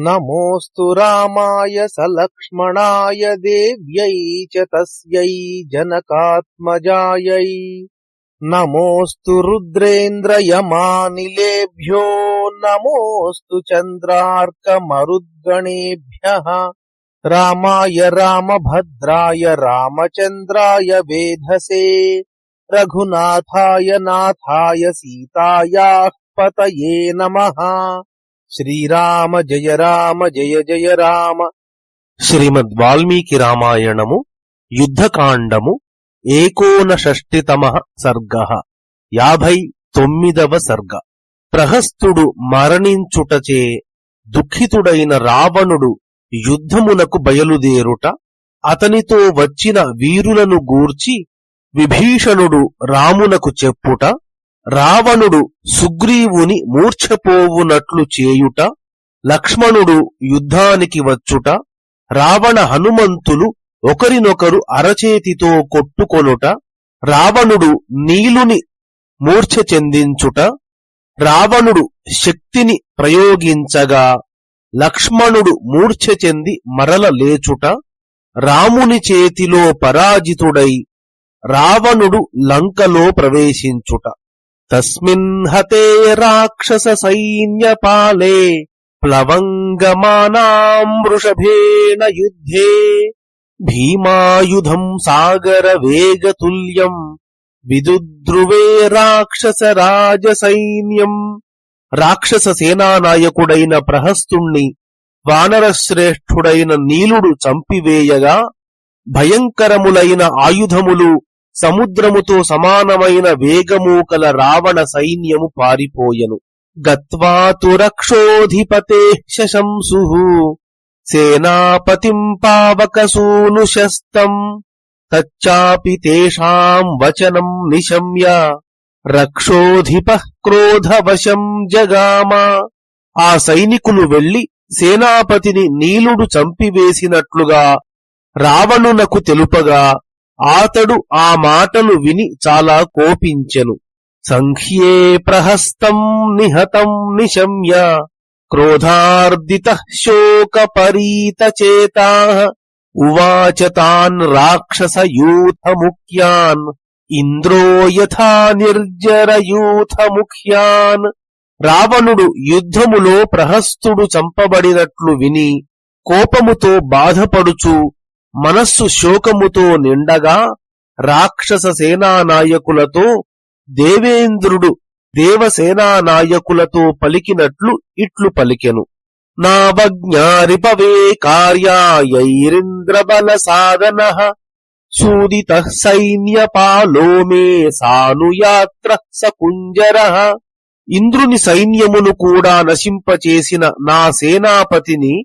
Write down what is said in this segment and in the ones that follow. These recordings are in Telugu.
నమోస్తు రామాయ సలక్ష్మణాయ దేవ్యై చ తస్యై జనకాత్మజాయై. నమోస్తు రుద్రేంద్రయమానిలేభ్యో నమోస్తు చంద్రార్కమరుద్గణేభ్యః. రామాయ రామభద్రాయ రామచంద్రాయ వేధసే. రఘునాథాయ నాథాయ సీతాయాః పతయే నమః. శ్రీరామ జయ రామ జయ జయ రామ. శ్రీమద్ వాల్మీకి రామాయణము యుద్ధకాండము 69 సర్గః 59వ సర్గ. ప్రహస్తుడు మరణించుటచే దుఃఖితుడైన రావణుడు యుద్ధమునకు బయలుదేరుట, అతనితో వచ్చిన వీరులను గూర్చి విభీషణుడు రామునకు చెప్పుట, రావణుడు సుగ్రీవుని మూర్ఛపోవునట్లు చేయుట, లక్ష్మణుడు యుద్ధానికి వచ్చుట, రావణ హనుమంతులు ఒకరినొకరు అరచేతితో కొట్టుకొనుట, రావణుడు నీలుని మూర్ఛ చెందించుట, రావణుడు శక్తిని ప్రయోగించగా లక్ష్మణుడు మూర్ఛ చెంది మరల లేచుట, రాముని చేతిలో పరాజితుడై రావణుడు లంకలో ప్రవేశించుట. తస్మిన్ హతే రాక్షస సైన్యపాలే ప్లవంగమానాం వృషభేణ యుద్ధే. భీమాయుధం సాగర వేగతుల్యం విదుద్రువే రాక్షస రాజ సైన్యం. రాక్షస సేనానాయకుడైన ప్రహస్తుణ్ణి వానరశ్రేష్ఠుడైన నీలుడు చంపివేయగా భయంకరములైన ఆయుధములు సముద్రముతో సమానమైన వేగము కల రావణ సైన్యము పారిపోయెను. గత్వా తు రక్షోధిపతే శశంసుః సేనాపతిం పావకసూనుశస్తం. తచ్చాపి తేషాం వచనం నిశమ్య రక్షోధిపః క్రోధవశం జగామ. ఆ సైనికులు వెళ్లి సేనాపతిని నీలుడు చంపివేసినట్లుగా రావణునకు తెలుపగా అతడు ఆ మాటలు విని చాలా కోపించెను. సంఖ్యే ప్రహస్తం నిహతం నిశమ్య క్రోధార్దితః శోకపరీతచేతాః. ఉవాచ తాన్ రాక్షసయూథముఖ్యాన్ ఇంద్రో యథా నిర్జరయూథముఖ్యాన్. రావణుడు యుద్ధములో ప్రహస్తుడు చంపబడినట్లు విని కోపముతో బాధపడుచు మనస్సు శోకముతో నిండగా రాక్షస సేనానాయకులతో దేవేంద్రుడు దేవసేనానాయకులతో పలికినట్లు ఇట్లు పలికెను. నావజ్ఞారిపవే కార్యాయైరింద్రబల సాధనః సూదితః సైన్యపాలో మే సానుయాత్ర సకుంజరః. ఇంద్రుని సైన్యమును కూడా నశింపచేసిన నా సేనాపతిని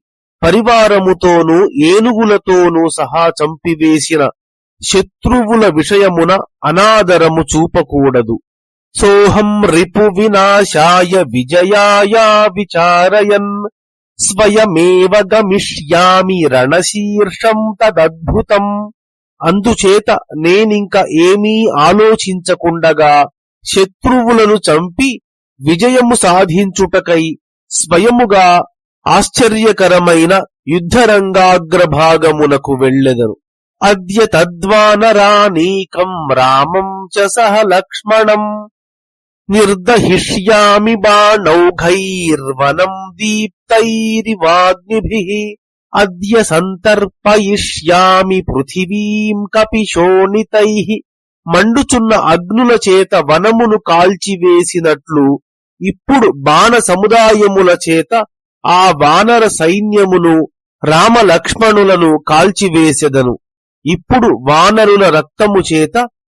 పరివారముతోనూ ఏనుగులతోనూ సహా చంపివేసిన శత్రువుల విషయమున అనాదరము చూపకూడదు. సోహం రిపు వినాశాయ విజయాయ విచారయన్ స్వయమేవ గమిష్యామి రణశీర్షం తదద్భుతం. అందుచేత నేనింక ఏమీ ఆలోచించకుండగా శత్రువులను చంపి విజయము సాధించుటకై స్వయముగా ఆశ్చర్యకరమైన యుద్ధరంగాగ్రభాగమునకు వెళ్ళెదను. అద్య తద్వానరానీకం రామం చ సహ లక్ష్మణం నిర్దహిష్యామి బాణౌఘైర్వనం దీప్తైరివాగ్నిభిః. అద్య సంతర్పయిష్యామి పృథివీం కపిశోణితైః. మండుచున్న అగ్నుల చేత వనమును కాల్చివేసినట్లు ఇప్పుడు బాణ సముదాయముల చేత ఆ వానర సైన్యమును రామలక్ష్మణులను కాల్చివేసెదను. ఇప్పుడు వానరుల రక్తము చేత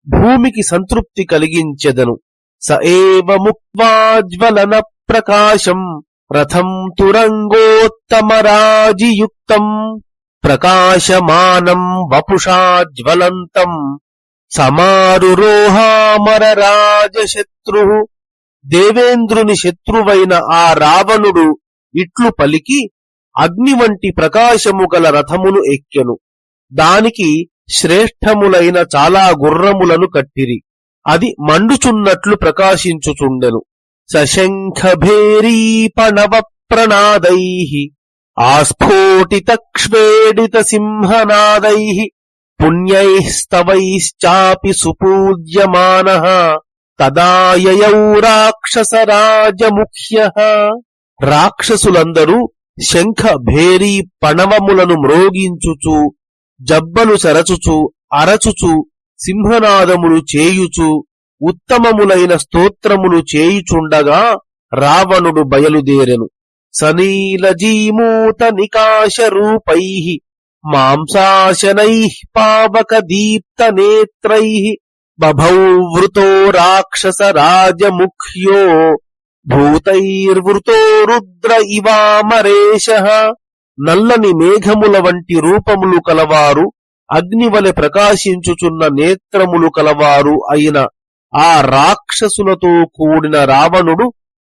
భూమికి సంతృప్తి కలిగించెదను. స ఏవ ముక్త్వా జ్వలన ప్రకాశం రథం తురంగోత్తమరాజియుక్తం ప్రకాశమానం వపుషా జ్వలంతం సమారురోహామరరాజశత్రు. దేవేంద్రుని శత్రువైన ఆ రావణుడు ఇట్లు పలికి అగ్ని వంటి ప్రకాశము గల రథమును ఎక్కెను. దానికి శ్రేష్టములైన చాలా గుర్రములను కట్టిరి. అది మండుచున్నట్లు ప్రకాశించుచుండెను. సశంఖభేరీ పణవ ప్రణాదైః ఆస్ఫోటితక్ష్వేడిత సింహనాదైః పుణ్యైః స్తవైశ్చాపి సుపూజ్యమానః తదా యయౌ రాక్షసరాజముఖ్యః. రాక్షసులందరూ శంఖ భేరీ పణవములను మ్రోగించుచు, జబ్బలు చరచుచు, అరచుచు, సింహనాదములు చేయుచు, ఉత్తమములైన స్తోత్రములు చేయుచుండగా రావణుడు బయలుదేరెను. సనీలజీమూత నికాశ రూపైః మాంసాశనైః పావక దీప్త నేత్రైః బభౌ వృతో రాక్షస రాజముఖ్యో భూతైర్వృతో రుద్ర ఇవామరేశః. నల్లని మేఘముల వంటి రూపములు కలవారు, అగ్నివలె ప్రకాశించుచున్న నేత్రములు కలవారు అయిన ఆ రాక్షసులతో కూడిన రావణుడు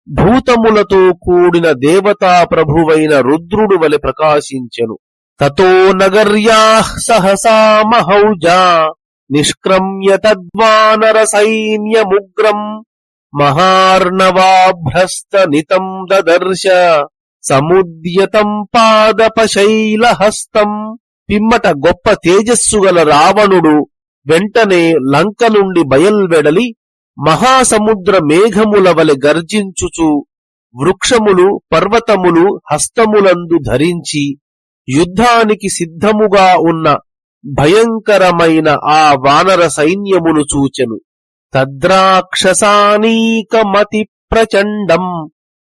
భూతములతో కూడిన దేవతా ప్రభువైన రుద్రుడు వలె ప్రకాశించెను. తతో నగర్యాః సహసా మహౌజా నిష్క్రమ్య తద్వానర సైన్యముగ్రం మహార్ణవాభ్రస్తనితం దదర్శ సముద్యతం పాదపశైలహస్తం. పిమ్మట గొప్ప తేజస్సు గల రావణుడు వెంటనే లంక నుండి బయల్వెడలి మహాసముద్ర మేఘముల వలె గర్జించుచు వృక్షములు పర్వతములు హస్తములందు ధరించి యుద్ధానికి సిద్ధముగా ఉన్న భయంకరమైన ఆ వానర సైన్యమును చూచెను. తద్రాక్షసానీకమతి ప్రచండం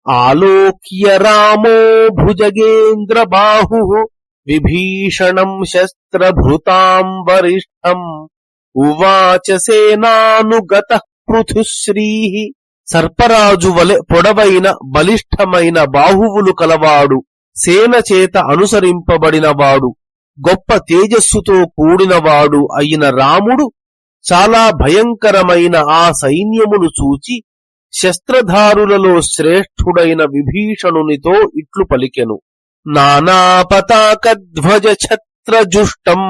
ఆలోక్య రామో భుజగేంద్ర బాహు విభీషణం శస్త్రభృతాం వరిష్టం ఉవాచ సేనానుగత పృథుశ్రీః. సర్పరాజు వలె పొడవైన బలిష్టమైన బాహువులు కలవాడు, సేన చేత అనుసరింపబడినవాడు, గొప్ప తేజస్సుతో కూడినవాడు అయిన రాముడు చాలా భయంకరమైన ఆ సైన్యమును చూచి శస్త్రధారులలో శ్రేష్ఠుడైన విభీషణునితో ఇట్లు పలికెను. నానాపతాకధ్వజ ఛత్రజుష్టం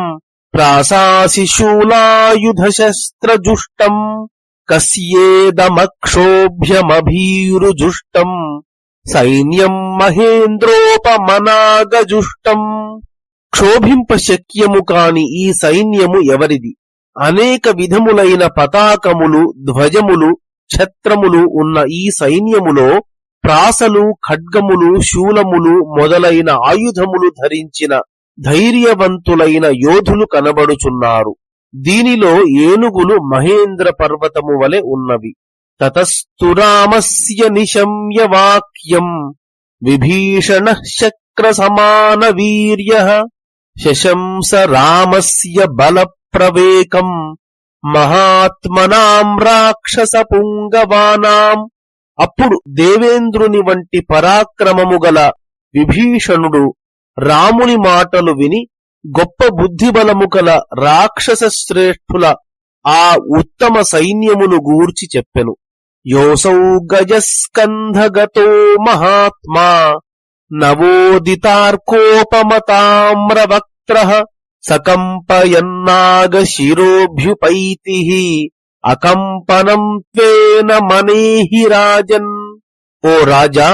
ప్రాసాసి శూలాయుధ శస్త్రజుష్టం కస్యేదమక్షోభ్యమభీరుజుష్టం సైన్యం మహేంద్రోపమనాగజుష్టం. క్షోభింప శక్యము కాని ఈ సైన్యము ఎవరిది? అనేక విధములైన పతాకములు, ధ్వజములు, ఛత్రములు ఉన్న ఈ సైన్యములో ప్రాసలు, ఖడ్గములు, శూలములు మొదలైన ఆయుధములు ధరించిన ధైర్యవంతులైన యోధులు కనబడుచున్నారు. దీనిలో ఏనుగులు మహేంద్ర పర్వతము వలె ఉన్నవి. తతస్తు రామస్య నిశమ్య వాక్యం విభీషణ శక్ర సమాన వీర్య శశంస రామస్య బల ప్రవేకం మహాత్మనాం రాక్షస పుంగవానాం. అప్పుడు దేవేంద్రుని వంటి పరాక్రమము గల విభీషణుడు రాముని మాటలు విని గొప్ప బుద్ధిబలము కల రాక్షస శ్రేష్ఠుల ఆ ఉత్తమ సైన్యమును గూర్చి చెప్పెను. యోసౌ గజస్కంధగతో మహాత్మా నవోదితార్కోపమతామ్రవక్త్రః సకంపయన్నాగ శిరోభ్యుపైతిః అకంపనం త్వేన మనేహి రాజన్. ఓ రాజా,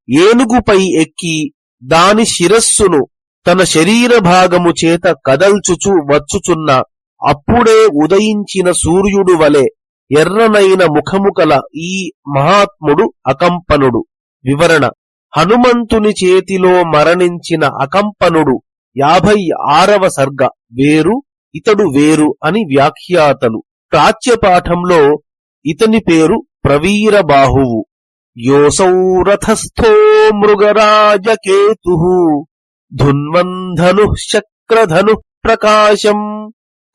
ఏనుగుపై ఎక్కి దాని శిరస్సును తన శరీర భాగము చేత కదల్చుచు వచ్చుచున్న అప్పుడే ఉదయించిన సూర్యుడు వలె ఎర్రనైన ముఖము కల ఈ మహాత్ముడు అకంపనుడు. వివరణ: హనుమంతుని చేతిలో మరణించిన అకంపనుడు 56వ సర్గ. వేరు, ఇతడు వేరు అని వ్యాఖ్యాతలు. ప్రాచ్యపాఠంలో ఇతని పేరు ప్రవీరబాహువు. యోసౌ రథస్థో మృగరాజకేతుః ధున్వన్ధను శక్రధను ప్రకాశం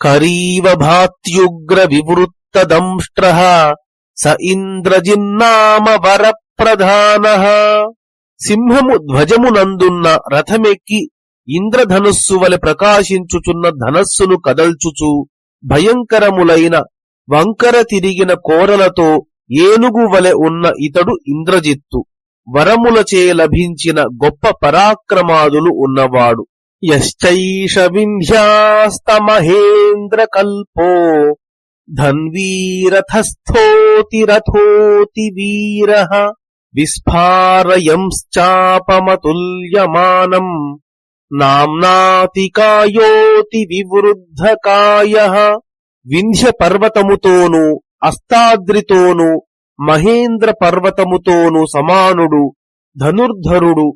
కరీవ భాత్యుగ్ర వివృత్త దంష్ట్రః స ఇంద్రజిన్నామ వరప్రధానః. సింహము ధ్వజమునందున్న రథమెక్కి ఇంద్రధనుస్సు వలె ప్రకాశించుచున్న ధనస్సును కదల్చుచు భయంకరములైన వంకర తిరిగిన కోరలతో ఏనుగు వలె ఉన్న ఇతడు ఇంద్రజిత్తు. వరములచే లభించిన గొప్ప పరాక్రమాదులు ఉన్నవాడు. యశ్చైష వింధ్యాస్తమహేంద్ర కల్పో ధన్వీరథస్థోతి రథోతి వీరః విస్ఫారయంశ్చాపమతుల్యమానం నామ్నాతికాయోతి వివృద్ధకాయః. వింధ్య పర్వతముతోనూ అస్తాద్రితోనూ మహేంద్ర పర్వతముతోనూ సమానుడు, ధనుర్ధరుడు,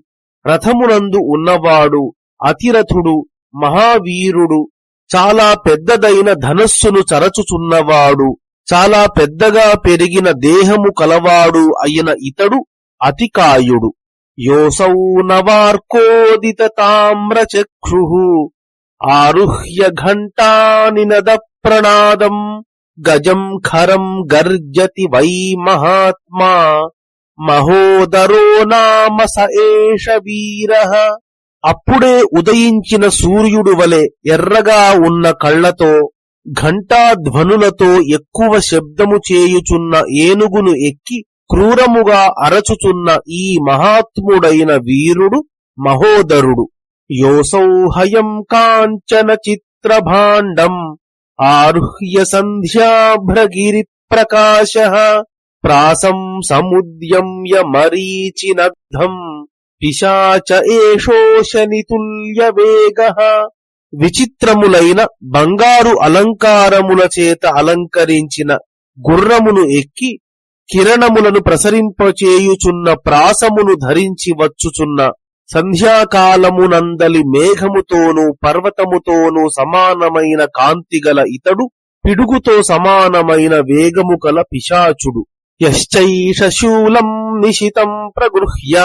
రథమునందు ఉన్నవాడు, అతిరథుడు, మహావీరుడు, చాలా పెద్దదైన ధనస్సును చరచుచున్నవాడు, చాలా పెద్దగా పెరిగిన దేహము కలవాడు అయిన ఇతడు అతికాయుడు. యోసౌ నవార్కోదిత తామ్రచక్షుః ఆరుహ్య ఘంటానినద ప్రణాదం గజం ఖరం గర్జతి వై మహాత్మా మహోదరో నామ స ఏష వీరః. అప్పుడే ఉదయించిన సూర్యుడు వలె ఎర్రగా ఉన్న కళ్లతో ఘంటాధ్వనులతో ఎక్కువ శబ్దము చేయుచున్న ఏనుగును ఎక్కి క్రూరముగా అరచుచున్న ఈ మహాత్ముడైన వీరుడు మహోదరుడు. యోసౌ హయం కాంచన చిత్రభాండం ఆరుహ్య సంధ్యాభ్రగిరి ప్రకాశః ప్రాసం సముద్యమ్య మరీచినద్ధం పిశాచ ఏషోశనితుల్య వేగః. విచిత్రములైన బంగారు అలంకారముల చేత అలంకరించిన గుర్రమును ఎక్కి కిరణములను ప్రసరింపచేయుచున్న ప్రాసమును ధరించి వచ్చుచున్న సంధ్యాకాలమునందలి మేఘముతోనూ పర్వతముతోనూ సమానమైన కాంతిగల ఇతడు పిడుగుతో సమానమైన వేగము కల పిశాచుడు. యశ్చైష శూలం నిశితం ప్రగృహ్య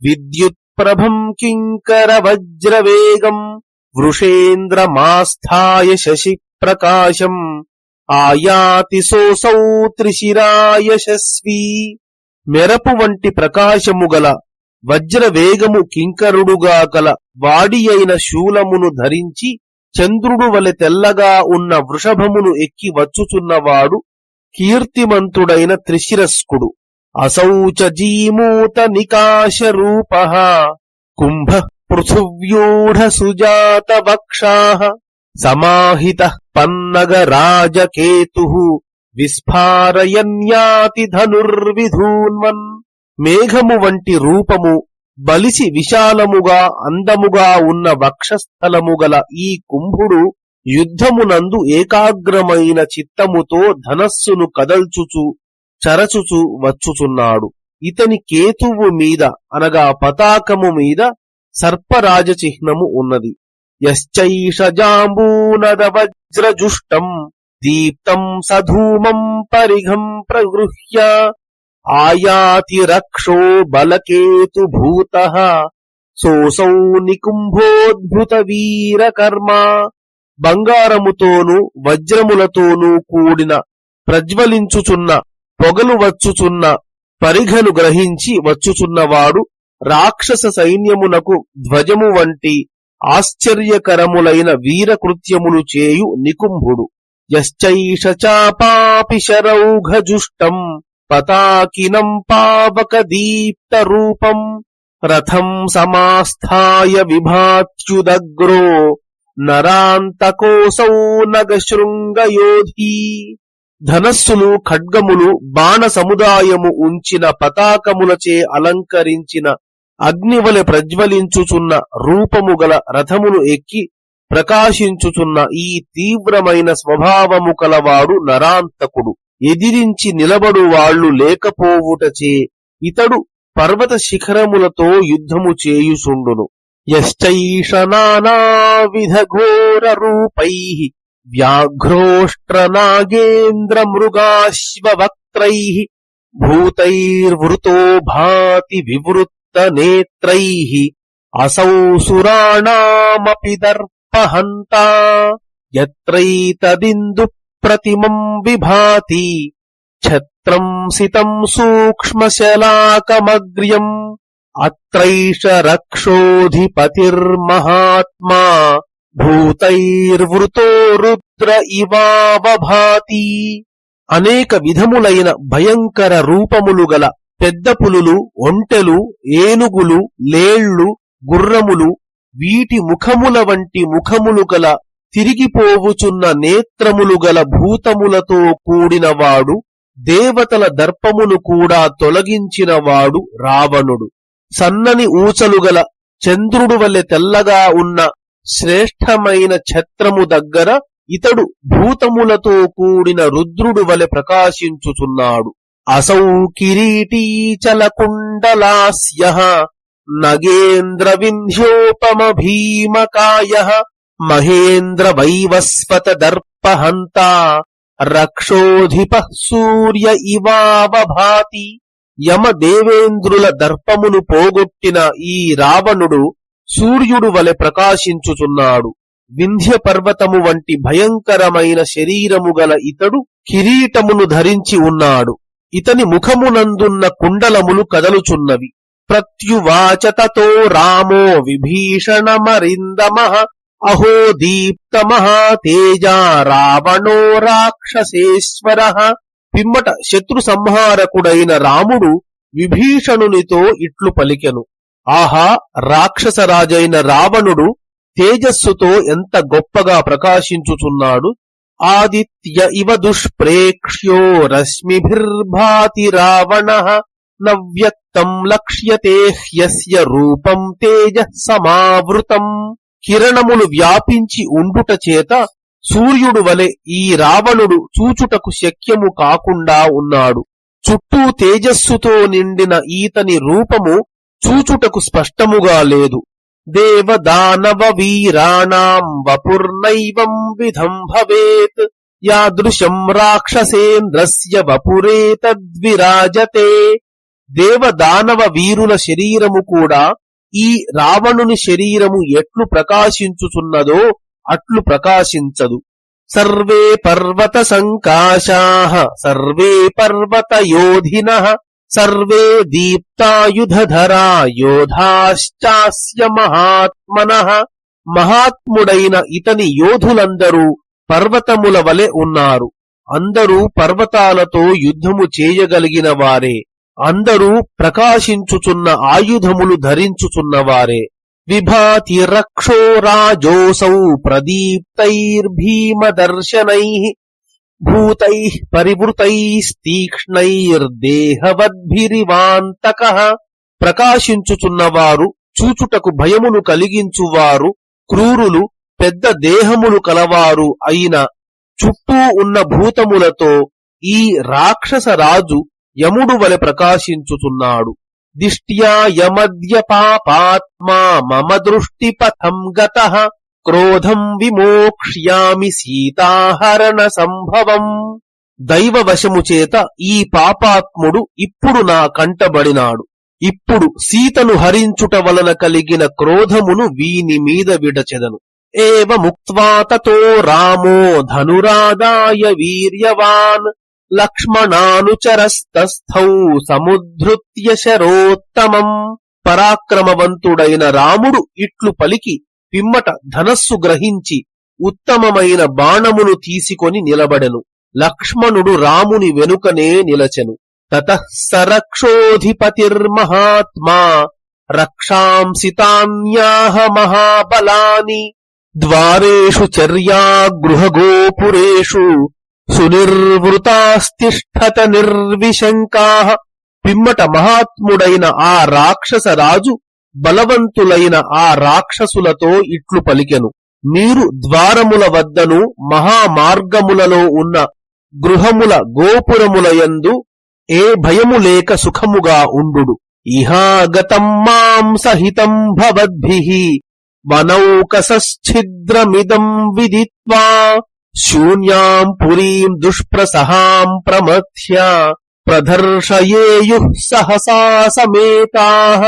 విద్యుత్ప్రభం కింకర వజ్రవేగం వృషేంద్రమాస్థాయ శశి ప్రకాశం ఆయాతి సోసౌ త్రిశిరాయశస్వీ. మెరపు వంటి ప్రకాశము గల వజ్రవేగము కింకరుడుగా గల వాడి అయిన శూలమును ధరించి చంద్రుడు వలె తెల్లగా ఉన్న వృషభమును ఎక్కి వచ్చుచున్నవాడు కీర్తిమంతుడైన త్రిశిరస్కుడు. అసౌచ జీమూత నికాశ రూపః కుంభ పృథువ్యూఢ సుజాత వక్షాః సమాహితః పన్నగ రాజకేతుః విస్ఫారయన్యాతి ధనుర్విధూన్వన్. మేఘము వంటి రూపము, బలిసి విశాలముగా అందముగా ఉన్న వక్షస్థలము గల ఈ కుంభుడు యుద్ధమునందు ఏకాగ్రమైన చిత్తముతో ధనస్సును కదల్చుచు చరచుచు వచ్చుచున్నాడు. ఇతని కేతువు మీద అనగా పతాకము మీద సర్పరాజ చిహ్నము ఉన్నది. యశ్చైష జాంబూనద వజ్రజుష్టం దీప్తం సధూమం పరిఘం ప్రగృహ్య ఆయాతి రక్షో బలకేతు భూతః సోసౌ నికుంభోద్భుత వీరకర్మ. బంగారముతోనూ వజ్రములతోనూ కూడిన ప్రజ్వలించుచున్న పొగలు వచ్చుచున్న పరిఘను గ్రహించి వచ్చుచున్నవాడు రాక్షస సైన్యమునకు ధ్వజము వంటి ఆశ్చర్యకరములైన వీరకృత్యములు చేయు నికుంభుడు. యశ్చైష చాపాపి శరౌఘజుష్టం పతాకినం పావక దీప్త రూపం రథం సమాస్థాయ విభాత్యుదగ్రో నరాంతకోసౌ నగశృంగయోధీ. ధనస్సులు, ఖడ్గములు, బాణ సముదాయము ఉంచిన పతాకములచే అలంకరించిన అగ్నివలె ప్రజ్వలించుచున్న రూపము గల రథమును ఎక్కి ప్రకాశించుచున్న ఈ తీవ్రమైన స్వభావము కలవాడు నరాంతకుడు. ఎదిరించి నిలబడు వాళ్లు లేకపోవుటచే ఇతడు పర్వత శిఖరములతో యుద్ధము చేయుచుండును. యశ్చైష నానావిధ ఘోర రూపైః వ్యాఘ్రోష్ట్ర నాగేంద్ర మృగాశ్వవక్త్రైః భూతైర్వృతో భాతి వివృత్త నేత్రైః అసౌ సురాణామపి దర్పహంతా యత్రైతదిందు ప్రతిమం విభాతి ఛత్రం సితం సూక్ష్మశలాకమగ్ర్యం అత్రైష రక్షోధిపతిర్మహాత్మా భూతైర్వృతో రుద్ర ఇవావభాతి. అనేక విధములైన భయంకర రూపములు గల పెద్ద పులులు, ఒంటెలు, ఏనుగులు, లేళ్లు, గుర్రములు, వీటి ముఖముల వంటి ముఖములు గల తిరిగిపోవుచున్న నేత్రములు గల భూతములతో కూడినవాడు దేవతల దర్పమును కూడా తొలగించినవాడు రావణుడు. సన్నని ఊచలుగల చంద్రుడు వలె తెల్లగా ఉన్న శ్రేష్టమైన ఛత్రము దగ్గర ఇతడు భూతములతో కూడిన రుద్రుడు వలె ప్రకాశించుచున్నాడు. అసౌ కిరీటీచలకుండలాస్యః నగేంద్ర వింధ్యోపమ భీమకాయః మహేంద్ర వైవస్వత దర్పహంతా రక్షోధిపః సూర్య ఇవావభాతి. యమదేవేంద్రుల దర్పమును పోగొట్టిన ఈ రావణుడు సూర్యుడు వలె ప్రకాశించుచున్నాడు. వింధ్య పర్వతము వంటి భయంకరమైన శరీరము గల ఇతడు కిరీటమును ధరించి ఉన్నాడు. ఇతని ముఖమునందున్న కుండలములు కదలుచున్నవి. ప్రత్యువాచ తతో రామో విభీషణమరిందమః అహో దీప్తమః తేజా రావణో రాక్షసేశ్వరః. పిమ్మట శత్రు సంహారకుడైన రాముడు విభీషణునితో ఇట్లు పలికెను. ఆహా, రాక్షసరాజైన రావణుడు తేజస్సుతో ఎంత గొప్పగా ప్రకాశించుచున్నాడు. ఆదిత్య ఇవ దుష్ప్రేక్ష్యో రశ్మిభిర్భాతి రావణః నవ్యక్తం లక్ష్యతే హ్యస్య రూపం తేజః సమావృతం. కిరణములు వ్యాపించి ఉండుట చేత సూర్యుడు వలె ఈ రావణుడు చూచుటకు శక్యము కాకుండా ఉన్నాడు. చుట్టూ తేజస్సుతో నిండిన ఈతని రూపము చూచుటకు స్పష్టముగా లేదు. దేవదానవ వీరాణాం వపుర్నైవం విధం భవేత్ యాదృశం రాక్షసేంద్రస్య వపురేతద్విరాజతే. దేవదానవ వీరుల శరీరము కూడా ఈ రావణుని శరీరము ఎట్లు ప్రకాశించుచున్నదో అట్లు ప్రకాశించదు. సర్వే పర్వత సంకాశాః సర్వే పర్వత యోధినః సర్వే దీప్తాయుధధరా యోధాశ్చాస్య మహాత్మనః. మహాత్ముడైన ఇతని యోధులందరూ పర్వతముల వలె ఉన్నారు. అందరూ పర్వతాలతో యుద్ధము చేయగలిగిన వారే. అందరూ ప్రకాశించుచున్న ఆయుధములు ధరించుచున్నవారే. విభాతి రక్షో రాజోసౌ ప్రదీప్తైర్భీమదర్శనైః భూతైః పరివృతైస్తీక్ష్ణైర్దేహవద్భిరివాంతకః. ప్రకాశించుచున్నవారు, చూచుటకు భయమును కలిగించువారు, క్రూరులు, పెద్ద దేహములు కలవారు అయిన చుట్టూ ఉన్న భూతములతో ఈ రాక్షస రాజు యముడు వలె ప్రకాశించుచున్నాడు. దిష్ట్యా యమద్య పాపాత్మా మమ దృష్టిపథం గతః క్రోధం విమోక్ష్యామి సీతాహరణ సంభవం. దైవవశము చేత ఈ పాపాత్ముడు ఇప్పుడు నా కంటబడినాడు. ఇప్పుడు సీతను హరించుట వలన కలిగిన క్రోధమును వీని మీద విడచెదను. ఏవముక్త్వా తతో రామో ధనురాదాయ వీర్యవాన్ లక్ష్మణానుచరస్తస్థౌ సముద్ధృత్య శరోత్తమం. పరాక్రమవంతుడైన రాముడు ఇట్లు పలికి పిమ్మట ధనస్సు గ్రహించి ఉత్తమమైన బాణమును తీసుకొని నిలబడెను. లక్ష్మణుడు రాముని వెనుకనే నిలచెను. తతః సరక్షోధిపతిర్మహాత్మా రక్షాంసితాన్యాహ మహాబలాని ద్వారేషు చర్యాగృహగోపురేషు సునిర్వృతాస్తిష్ఠత నిర్విశంకాః. పిమ్మట మహాత్ముడైన ఆ రాక్షస రాజు బలవంతులైన ఆ రాక్షసులతో ఇట్లు పలికెను. మీరు ద్వారముల వద్దను మహామార్గములలో ఉన్న గృహముల గోపురములయందు ఏ భయము లేక సుఖముగా ఉండుడు. ఇహాగతం మాం సహితం భవద్భిః వనౌకసశ్ఛిద్రమిదం విదిత్వా శూన్యాం పురీం దుష్ప్రసహాం ప్రమథ్య ప్రదర్శయేయుః సహసా సమేతాః.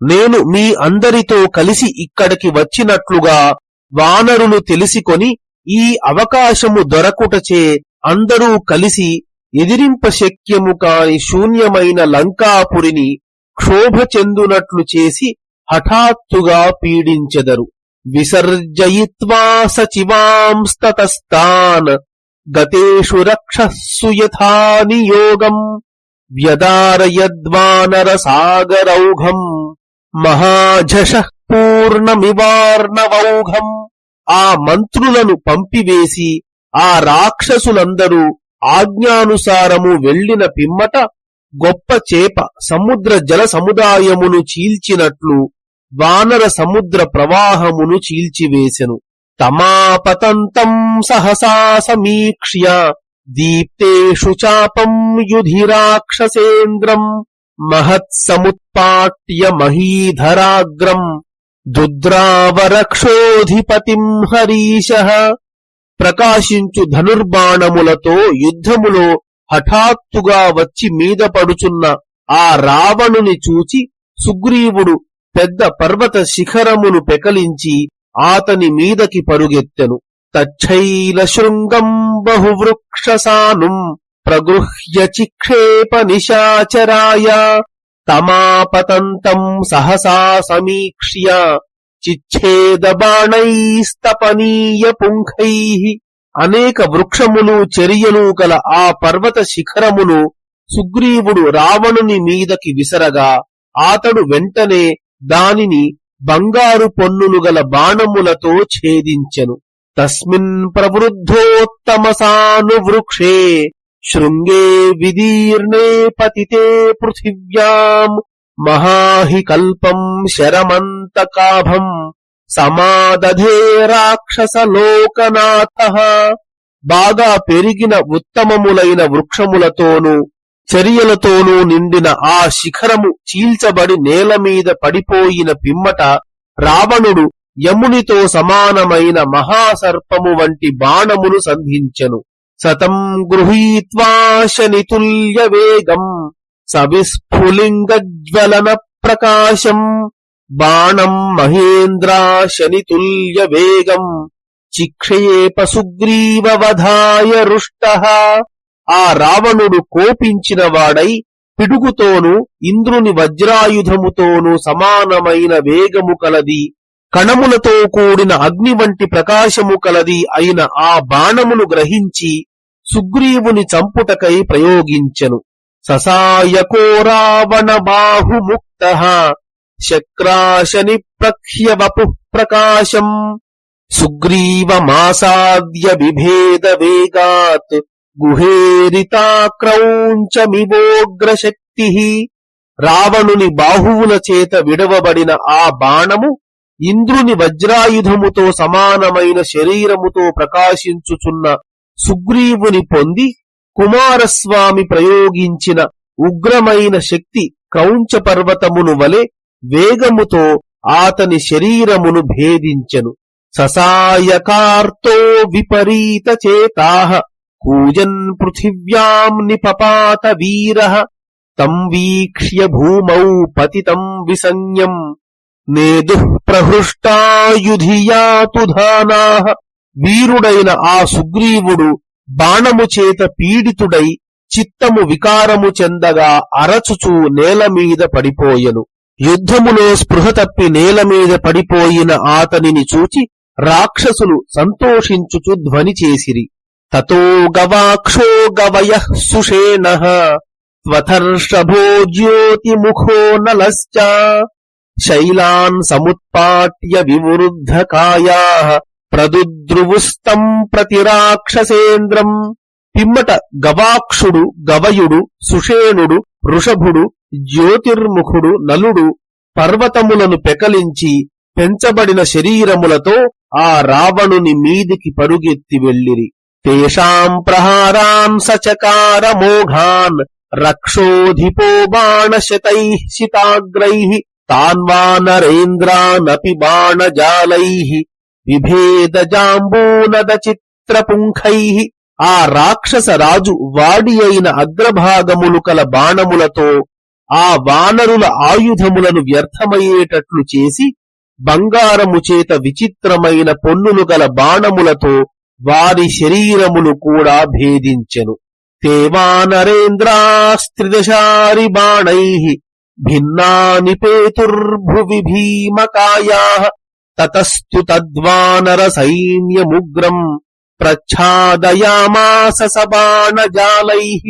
నేను మీ అందరితో కలిసి ఇక్కడికి వచ్చినట్లుగా వానరులు తెలిసికొని ఈ అవకాశము దొరకుటచే అందరూ కలిసి ఎదిరింప శక్యము కాని శూన్యమైన లంకాపురిని క్షోభ చెందునట్లు చేసి హఠాత్తుగా పీడించెదరు. విసర్జయిత్వా సచివాంస్తతస్తాన్ గతేషు రక్షస్సు యథా నియోగం వ్యదారయద్వానరసాగరౌఘం మహాఝషః పూర్ణమివార్ణవౌఘం. ఆ మంత్రులను పంపివేసి ఆ రాక్షసులందరూ ఆజ్ఞానుసారము వెళ్లిన పిమ్మట గొప్ప చేప సముద్ర జల సముదాయమును చీల్చినట్లు వానర సముద్ర ప్రవాహమును చీల్చివేసెను. తమాపతంతం సహసా సమీక్ష్య దీప్తేషు చాపం యుధిరాక్షసేంద్రం మహత్సముత్పాట్య మహీధరాగ్రం దుద్రావరక్షోధిపతిం హరీశః. ప్రకాశించు ధనుర్బాణములతో యుద్ధములో హఠాత్తుగా వచ్చి మీద పడుచున్న ఆ రావణుని చూచి సుగ్రీవుడు పెద్ద పర్వత శిఖరమును పెకలించి ఆతని మీదకి పరుగెత్తెను. తచ్చైల శృంగం బహువృక్షసానుం ప్రగృహ్య చిక్షేప నిశాచరాయ తమాపతంతం సహసా సమీక్ష్య చిచ్ఛేద బాణైస్తపనీయ పుంఖైః. అనేక వృక్షములు చెరియలు కల ఆ పర్వత శిఖరమును సుగ్రీవుడు రావణుని మీదకి విసరగా ఆతడు వెంటనే దానిని బంగారు పొన్నులు గల బాణములతో ఛేదించెను. తస్మిన్ ప్రవృద్ధోత్తమసానువృక్షే శృంగే విదీర్ణే పతితే పృథివ్యాం మహాహి కల్పం శరమంతకాభం సమాదధే రాక్షసలోకనాథః. బాగా పెరిగిన ఉత్తమములైన వృక్షములతోనూ చర్యలతోనూ నిండిన ఆ శిఖరము చీల్చబడి నేలమీద పడిపోయిన పిమ్మట రావణుడు యమునితో సమానమైన మహాసర్పము వంటి బాణమును సంధించెను. సతం గృహీత్వా శనితుల్య వేగం సవిస్ఫులింగజ్వలన ప్రకాశం బాణం మహేంద్రా శనితుల్య వేగం చిక్షేప సుగ్రీవవధాయ రుష్టః. ఆ రావణుడు కోపించిన వాడై పిడుగుతోనూ ఇంద్రుని వజ్రాయుధముతోనూ సమానమైన వేగము కలది కణములతో కూడిన అగ్ని వంటి ప్రకాశము కలది అయిన ఆ బాణమును గ్రహించి సుగ్రీవుని చంపుటకై ప్రయోగించెను. ససాయకో రావణ బాహుముక్తః శక్రాశని ప్రఖ్య వపుః ప్రకాశం సుగ్రీవమాసాద్య బిభేద వేగాత్ గుహేరితాక్రౌంచమివోగ్రశక్తి. రావణుని బాహువుల చేత విడవబడిన ఆ బాణము ఇంద్రుని వజ్రాయుధముతో సమానమైన శరీరముతో ప్రకాశించుచున్న సుగ్రీవుని పొంది కుమారస్వామి ప్రయోగించిన ఉగ్రమైన శక్తి క్రౌంచ పర్వతమును వలె వేగముతో ఆతని శరీరమును భేదించెను. ససాయకార్తో విపరీత చేతాః కూజన్ పృథివ్యాం నిపపాత వీరః తం వీక్ష్య భూమౌ పతితం విసంజ్ఞం నేదుః ప్రహృష్టాయుధియాతుధానాః. వీరుడైన ఆ సుగ్రీవుడు బాణము చేత పీడితుడై చిత్తము వికారము చెందగా అరచుచూ నేలమీద పడిపోయెను. యుద్ధములో స్పృహ తప్పి నేలమీద పడిపోయిన ఆతనిని చూచి రాక్షసులు సంతోషించుచు ధ్వని చేసిరి. తతో గవాక్షో గవయః సుషేణః త్వథర్షభో జ్యోతిముఖో నలశ్చ శైలాన్ సముత్పాట్య వివృద్ధకాయాః ప్రదుద్రువుస్తం ప్రతి రాక్షసేంద్రం. పిమ్మట గవాక్షుడు గవయుడు సుషేణుడు వృషభుడు జ్యోతిర్ముఖుడు నలుడు పర్వతములను పెకలించి పెంచబడిన శరీరములతో ఆ రావణుని మీదికి పరుగెత్తి వెళ్ళిరి. తేషాం ప్రహారాన్ సచకార మోఘాన్ రక్షోధిపో బాణశతైః శితాగ్రైః తాన్వానరేంద్రానపి బాణజాలైః విభేద జాంబూనద చిత్రపుంఖైః. ఆ రాక్షస రాజు వాడి అయిన అగ్రభాగములు కల బాణములతో ఆ వానరుల ఆయుధములను వ్యర్థమయ్యేటట్లు చేసి బంగారము చేత విచిత్రమైన పొన్నులు గల బాణములతో వారి శరీరములు కూడా భేదించెను. తే వానరేంద్రాస్త్రిదశారి బాణైః భిన్నాని పేతుర్భువి భీమకాయాః తతస్తు తద్వానర సైన్యముగ్రం ప్రచ్ఛాదయామాస సబాణజాలైః.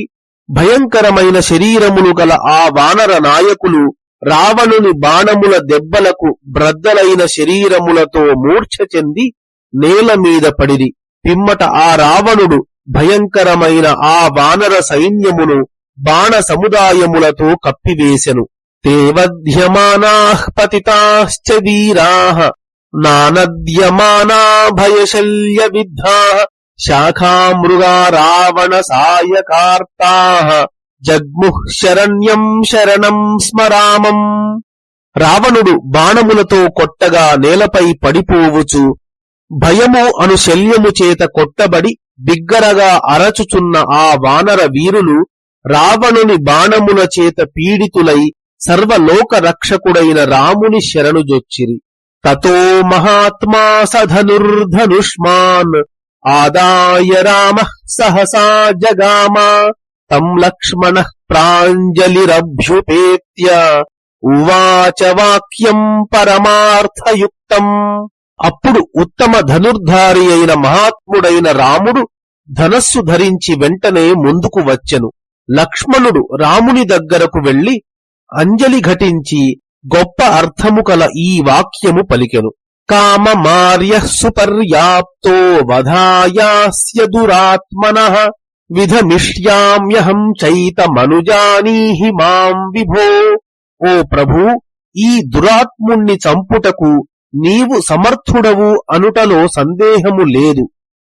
భయంకరమైన శరీరములు గల ఆ వానర నాయకులు రావణుని బాణముల దెబ్బలకు బ్రద్దలైన శరీరములతో మూర్ఛ చెంది నేల మీద పడిరి. పిమ్మట ఆ రావణుడు భయంకరమైన ఆ వానర సైన్యమును బాణ సముదాయములతో కప్పివేసెను. తే వధ్యమానాః పతితాశ్చ వీరాః నానద్యమానా భయశల్య విద్ధాః శాఖామృగా రావణ సాయకార్తాః జగ్ముః శరణ్యం శరణం స్మరామం. రావణుడు బాణములతో కొట్టగా నేలపై పడిపోవుచు భయము అను శల్యము చేత కొట్టబడి బిగ్గరగా అరచుచున్న ఆ వానర వీరులు రావణుని బాణముల చేత పీడితులై సర్వలోక రక్షకుడైన రాముని శరణుజొచ్చిరి. తతో మహాత్మా సధనుర్ధనుష్మాన్ ఆదాయ రామః సహసా జగామ తం లక్ష్మణః ప్రాంజలిరభ్యుపేత్య ఉవాచ వాక్యం పరమార్థయుక్తం. అప్పుడు ఉత్తమ ధనుర్ధారి అయిన మహాత్ముడైన రాముడు ధనస్సు ధరించి వెంటనే ముందుకు వచ్చెను. లక్ష్మణుడు రాముని దగ్గరకు వెళ్లి అంజలి ఘటించి గొప్ప అర్థము కల ఈ వాక్యము పలికెను. కామమార్యః సుపర్యాప్తో వధాయాస్య దురాత్మనః విధమిష్యామ్యహం చైతమనుజానీహి మాం విభో. ఓ ప్రభూ, ఈ దురాత్ముణ్ణి చంపుటకు నీవు సమర్థుడవు అనుటలో సందేహము లేదు.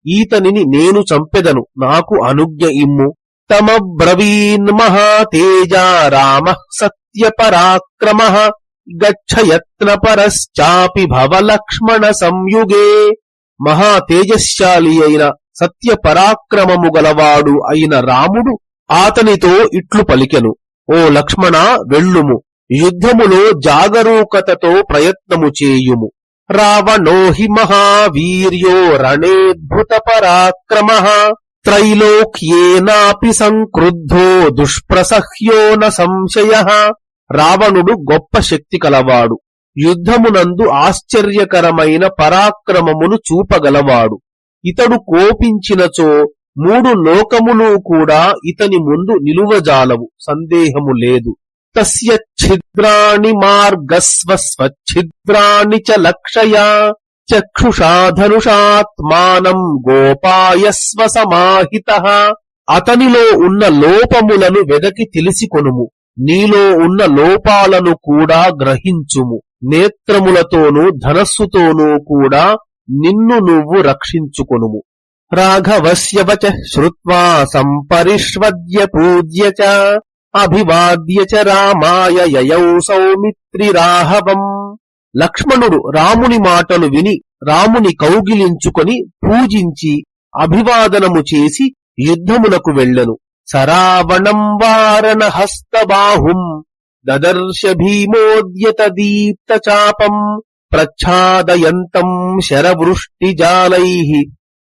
ఈతనిని నేను చంపెదను, నాకు అనుజ్ఞ ఇమ్ము. తమబ్రవీన్ మహాతేజా రామః సత్యపరాక్రమః గచ్చయత్న పరశ్చాపి భవ లక్ష్మణ సంయుగే. మహాతేజశాలి అయిన సత్య పరాక్రమము గలవాడు అయిన రాముడు ఆతనితో ఇట్లు పలికెను. ఓ లక్ష్మణ, వెళ్ళుము, యుద్ధములో జాగరూకతతో ప్రయత్నము చేయుము. రావణో హి మహావీర్యో రణేద్భుత పరాక్రమః త్రైలోక్యేనాపి సంక్రుద్ధో దుష్ప్రసహ్యో న సంశయః. రావణుడు గొప్ప శక్తి కలవాడు, యుద్ధమునందు ఆశ్చర్యకరమైన పరాక్రమమును చూపగలవాడు. ఇతడు కోపించినచో 3 లోకములు కూడా ఇతని ముందు నిలువజాలవు, సందేహము లేదు. తస్య ఛిద్రాణి మార్గస్వ స్వచ్ఛిద్రాణి చ లక్షయ చక్షుషా ధనుషాత్మానం గోపాయస్వ సమాహితః. అతనిలో ఉన్న లోపములను వెదకి తెలిసికొనుము, నీలో ఉన్న లోపాలను కూడా గ్రహించుము. నేత్రములతోనూ ధనస్సుతోనూ కూడా నిన్ను నువ్వు రక్షించుకొనుము. రాఘవస్య వచః శ్రుత్వా సంపరిష్వద్య పూజ్య చ అభివాద్య చ రామాయ యయౌ సౌమిత్రిరాహవం. లక్ష్మణుడు రాముని మాటలు విని రాముని కౌగిలించుకొని పూజించి అభివాదనము చేసి యుద్ధమునకు వెళ్ళెను. సరావణం వారణ హస్తబాహుం దదర్శ భీమోద్యత దీప్త చాపం ప్రచ్ఛాదయంతం శరవృష్టిజాలైః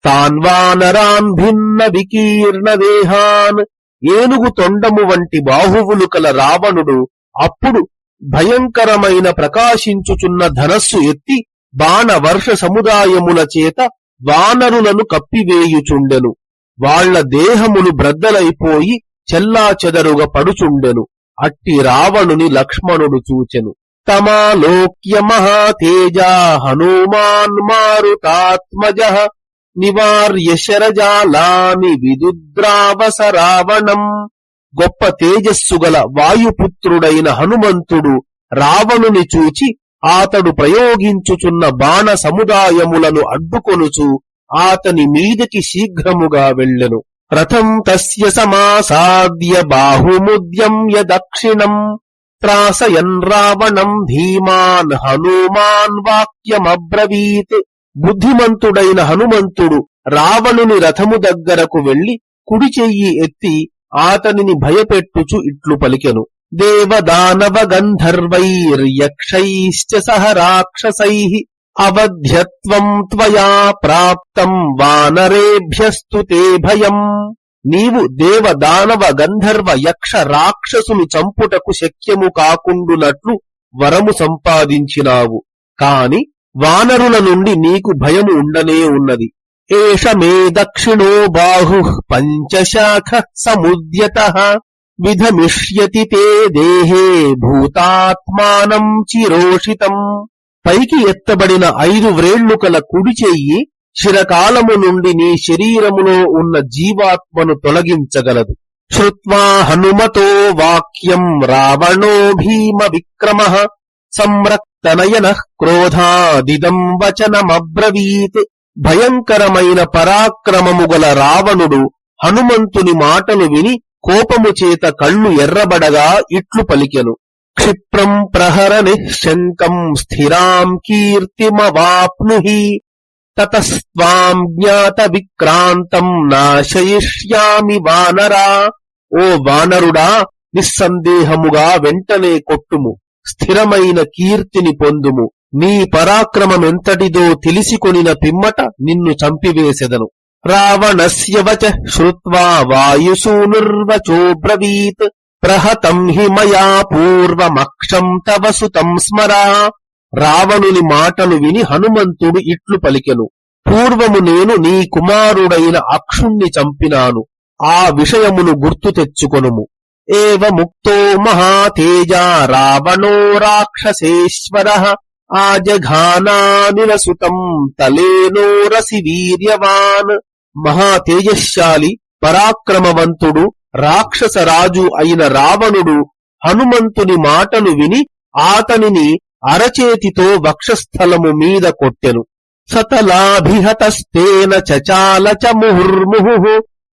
తాన్వానరాన్ భిన్న వికీర్ణ దేహాన్. ఏనుగు తొండము వంటి బాహువులు కల రావణుడు అప్పుడు భయంకరమైన ప్రకాశించుచున్న ధనస్సు ఎత్తి బాణ వర్ష సముదాయముల చేత వానరులను కప్పివేయుచుండెను. వాళ్ల దేహములు బ్రద్దలైపోయి చెల్లాచెదరుగా పడుచుండెను. అట్టి రావణుని లక్ష్మణుడు చూచెను. తమాలోక్య మహాతేజా హనుమాన్ మారుతాత్మజః నివార్య శరజాలాని విదుద్రావస రావణం. గొప్ప తేజస్సు గల వాయుపుత్రుడైన హనుమంతుడు రావణుని చూచి ఆతడు ప్రయోగించుచున్న బాణ సముదాయములను అడ్డుకొనుచు ఆతని మీదకి శీఘ్రముగా వెళ్ళెను. రథం తస్య సమాసాద్య బాహుముద్యమ్య దక్షిణం త్రాసయన్ రావణం ధీమాన్ హనుమాన్ వాక్యమబ్రవీత్. బుద్ధిమంతుడైన హనుమంతుడు రావణుని రథము దగ్గరకు వెళ్లి కుడి చెయ్యి ఎత్తి ఆతనిని భయపెట్టుచు ఇట్లు పలికెను. దేవదానవ గంధర్వైర్యక్షైశ్చ సహ రాక్షసైః అవధ్యత్వం త్వయా ప్రాప్తం వానరేభ్యస్తు తే భయం. నీవు దేవదానవ గంధర్వ యక్ష రాక్షసుని చంపుటకు శక్యము కాకుండునట్లు వరము సంపాదించినావు. కాని వానరుల నుండి నీకు భయము ఉండనే ఉన్నది. ఏష మే దక్షిణో బాహుః పంచశాఖ సముద్యతః విధమిష్యతి తే దేహే భూతాత్మానం చిరోషితం. పైకి ఎత్తబడిన 5 వ్రేళ్లు కల కుడి చెయ్యి చిరకాలము నుండి నీ శరీరములో ఉన్న జీవాత్మను తొలగించగలదు. శ్రుత్వా హనుమతో వాక్యం రావణో భీమ విక్రమః సంరక్తనయనః క్రోధాదిదం వచనమబ్రవీత్. భయంకరమైన పరాక్రమము గల రావణుడు హనుమంతుని మాటలు విని కోపము చేత కళ్ళు ఎర్రబడగా ఇట్లు పలికెను. క్షిప్రం ప్రహర నిశ్శంకం స్థిరాం కీర్తిమవాప్నుహి తతస్త్వాం జ్ఞాత విక్రాంతం నాశయిష్యామి వానరా. ఓ వానరుడా, నిస్సందేహముగా వెంటనే కొట్టుము, స్థిరమైన కీర్తిని పొందుము. నీ పరాక్రమమెంతటిదో తెలిసికొనిన పిమ్మట నిన్ను చంపివేసెదను. రావణస్య వచ శ్రుత్వా వాయుసూనుర్వచోబ్రవీత్ ప్రహతం హి మయా పూర్వమక్షం తవ సుతం స్మరా. రావణుని మాటలు విని హనుమంతుడు ఇట్లు పలికెను. పూర్వము నేను నీ కుమారుడైన అక్షుణ్ణి చంపినాను, ఆ విషయమును గుర్తు తెచ్చుకొనుము. ఏవముక్తో మహాతేజా రావణో రాక్షసేశ్వరః ఆజఘానానిలసుతం తలేనోరసి వీర్యవాన్. మహాతేజశాలి పరాక్రమవంతుడు రాక్షసరాజు అయిన రావణుడు హనుమంతుని మాటలు విని ఆతనిని అరచేతితో వక్షస్థలము మీద కొట్టెను. సతలాభిహతస్తేన చచాల చ ముహుర్ముహుః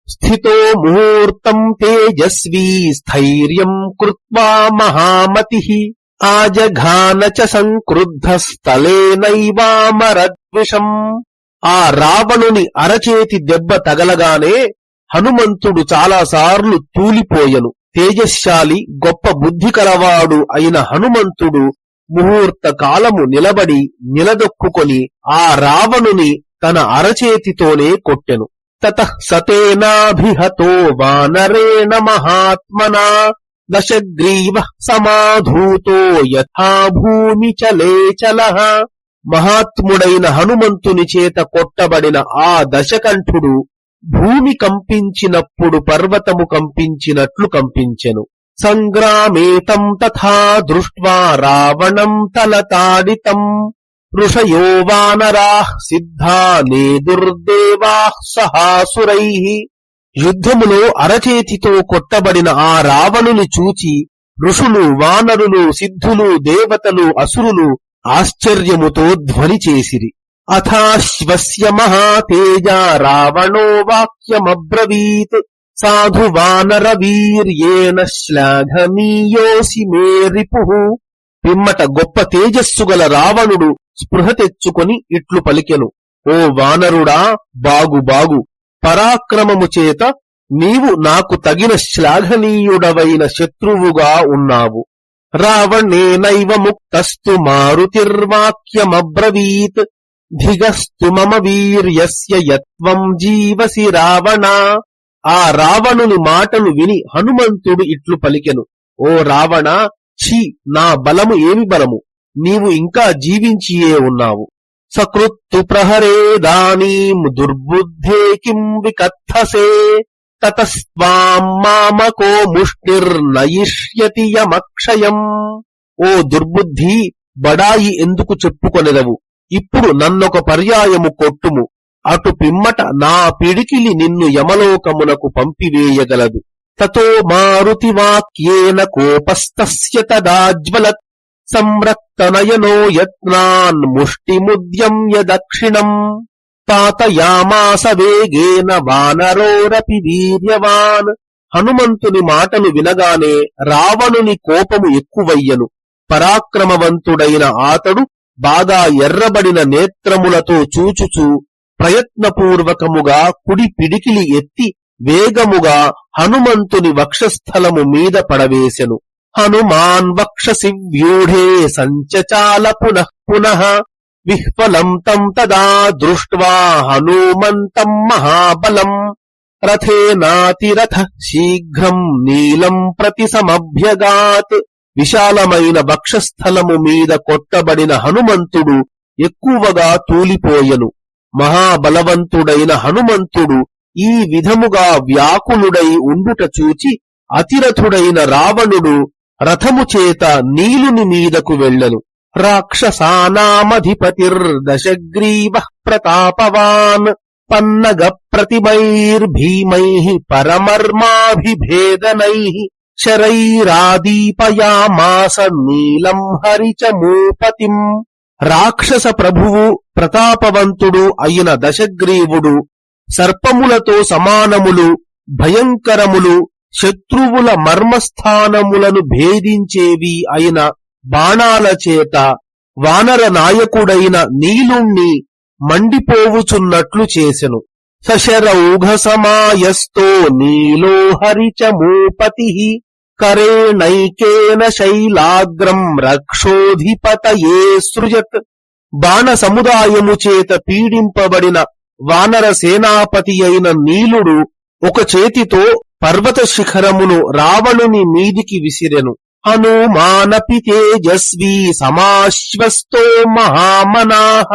స్థితో ముహూర్తం తేజస్వీ స్థైర్యం కృత్వా మహామతిః ఆజఘాన చ సంక్రుద్ధస్థలేనైవామరద్విషం. ఆ రావణుని అరచేతి దెబ్బ తగలగానే హనుమంతుడు చాలాసార్లు తూలిపోయెను. తేజశ్శాలి గొప్ప బుద్ధి కలవాడు అయిన హనుమంతుడు ముహూర్త కాలము నిలబడి నిలదొక్కుకొని ఆ రావణుని తన అరచేతితోనే కొట్టెను. తతః సతేనాభిహతో వానరేణ మహాత్మనా దశగ్రీవః సమాధూతో యథా భూమి చలేచలః. మహాత్ముడైన హనుమంతుని చేత కొట్టబడిన ఆ దశకంఠుడు భూమి కంపించినప్పుడు పర్వతము కంపించినట్లు కంపించెను. సంగ్రామేతం తథా దృష్ట్వా రావణం తలతాడితం ఋషయో వానరాః సిద్ధా నేదుర్దేవాః సహాసురైః. యుద్ధములో అరచేతితో కొట్టబడిన ఆ రావణుని చూచి ఋషులు, వానరులు, సిద్ధులు, దేవతలు, అసురులు ఆశ్చర్యముతో ధ్వని చేసిరి. అథాశ్వస్య మహాతేజా రావణో వాక్యమబ్రవీత్ సాధు వానర వీర్యేణ శ్లాఘనీయోసి మే రిపుః. పిమ్మట గొప్ప తేజస్సు గల రావణుడు స్పృహ తెచ్చుకొని ఇట్లు పలికెను. ఓ వానరుడా, బాగు బాగు, పరాక్రమము చేత నీవు నాకు తగిన శ్లాఘనీయుడవైన శత్రువుగా ఉన్నావు. రావణేనైవ ముక్తస్తు మారుతిర్వాక్యమబ్రవీత్ ధిగస్తు మమ వీర్యస్య యత్వం జీవసి రావణ. ఆ రావణుని మాటలు విని హనుమంతుడు ఇట్లు పలికెను. ఓ రావణ, ఛీ, నా బలము ఏమి బలము, నీవు ఇంకా జీవించియే ఉన్నావు. సకృత్తు ప్రహరేదానీం దుర్బుద్ధే కిం వికథసే తతస్త్వాం మామకో ముష్టిర్నయిష్యతి యమక్షయం. ఓ దుర్బుద్ధి, బడాయి ఎందుకు చెప్పుకొనెదవు? ఇప్పుడు నన్నొక పర్యాయము కొట్టుము, అటు పిమ్మట నా పిడికిలి నిన్ను యమలోకమునకు పంపివేయగలదు. తతో మారుతి వాక్యేన కోపస్తస్య తదాజ్వలత్ సంరక్తనయనో యత్నాన్ ముష్టిముద్యమ్య దక్షిణం పాతయామాస వేగేన వానరోరపి వీర్యవాన్. హనుమంతుని మాటలు వినగానే రావణుని కోపము ఎక్కువయ్యను. పరాక్రమవంతుడైన ఆతడు బాగా ఎర్రబడిన నేత్రములతో చూచుచూ ప్రయత్నపూర్వకముగా కుడి పిడికిలి ఎత్తి వేగముగా హనుమంతుని వక్షస్థలము మీద పడవేసెను. హనుమాన్ వక్షసి వ్యూఢే సంచచాల పునః పునః విహ్వలం తం తదా దృష్ట్వా హనుమంతం మహాబలం రథేనాతిరథ శీఘ్రం నీలం ప్రతి సమభ్యగాత్. విశాలమైన వక్షస్థలము మీద కొట్టబడిన హనుమంతుడు ఎక్కువగా తూలిపోయెను. మహాబలవంతుడైన హనుమంతుడు ఈ విధముగా వ్యాకులుడై ఉండుట చూచి అతిరథుడైన రావణుడు రథము చేత నీలుని మీదకు వెళ్ళెను. రాక్షసానామధిపతిర్దశగ్రీవః ప్రతాపవాన్ పన్నగ ప్రతిమైర్భీమైః పరమర్మాభిభేదనైః శరైరాదీపయామాస నీలం హరిచమూపతిం. రాక్షస ప్రభువు ప్రతాపవంతుడు అయిన దశగ్రీవుడు సర్పములతో సమానములు భయంకరములు శత్రువుల మర్మస్థానములను భేదించేవి అయిన బాణాల చేత వానర నాయకుడైన నీలుణ్ణి మండిపోవుచున్నట్లు చేసెను. సశరౌఘ సమాయస్తో నీలో హరిచమూపతిః కరేణైకేన శైలాగ్రం రక్షోధిపతయే సృజత్. బాణ సముదాయము చేత పీడింపబడిన వానర సేనాపతి అయిన నీలుడు ఒక చేతితో పర్వత శిఖరమును రావణుని మీదికి విసిరెను. హనుమానపి తేజస్వీ సమాశ్వస్తో మహామనాః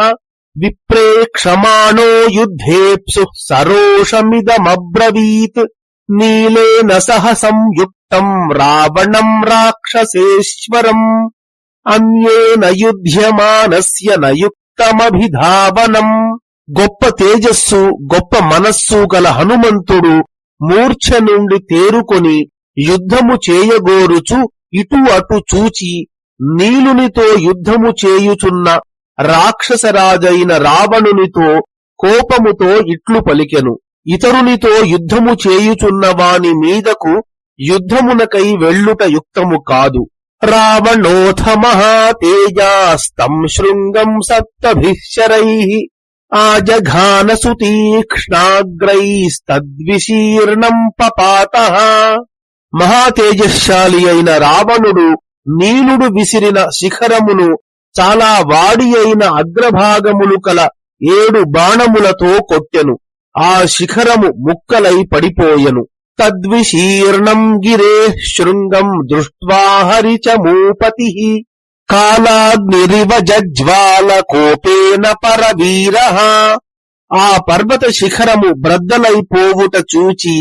విప్రేక్షమాణో యుద్ధేప్సు సరోషమిదమబ్రవీత్. నీలేన సహ సంయుక్తం రావణం రాక్షసేశ్వరం అన్యేన యుధ్యమానస్య నయుక్తమభిధావనం. గొప్ప తేజస్సు గొప్ప మనస్సు గల హనుమంతుడు మూర్ఛ నుండి తేరుకొని యుద్ధము చేయగోరుచు ఇటు అటు చూచి నీలునితో యుద్ధము చేయుచున్న రాక్షసరాజైన రావణునితో కోపముతో ఇట్లు పలికెను. ఇతరునితో యుద్ధము చేయుచున్న వాని మీదకు యుద్ధమునకై వెళ్ళుట యుక్తము కాదు. రావణోథ మహాతేజాస్తం శృంగం సప్తభిః శరైః ఆజఘాన సుతీక్ష్ణాగ్రైస్తద్విశీర్ణం పపాతః. మహాతేజశాలి అయిన రావణుడు నీలుడు విసిరిన శిఖరమును చాలా వాడి అయిన అగ్రభాగములు కల 7 బాణములతో కొట్టెను. ఆ శిఖరము ముక్కలై పడిపోయెను. తద్విశీర్ణం గిరేః శృంగం దృష్ట్వా హరిచమూపతిః కాలాగ్నిరివ జజ్వాల కోపేన పరవీరః. ఆ పర్వత శిఖరము బ్రద్దలైపోవుట చూచి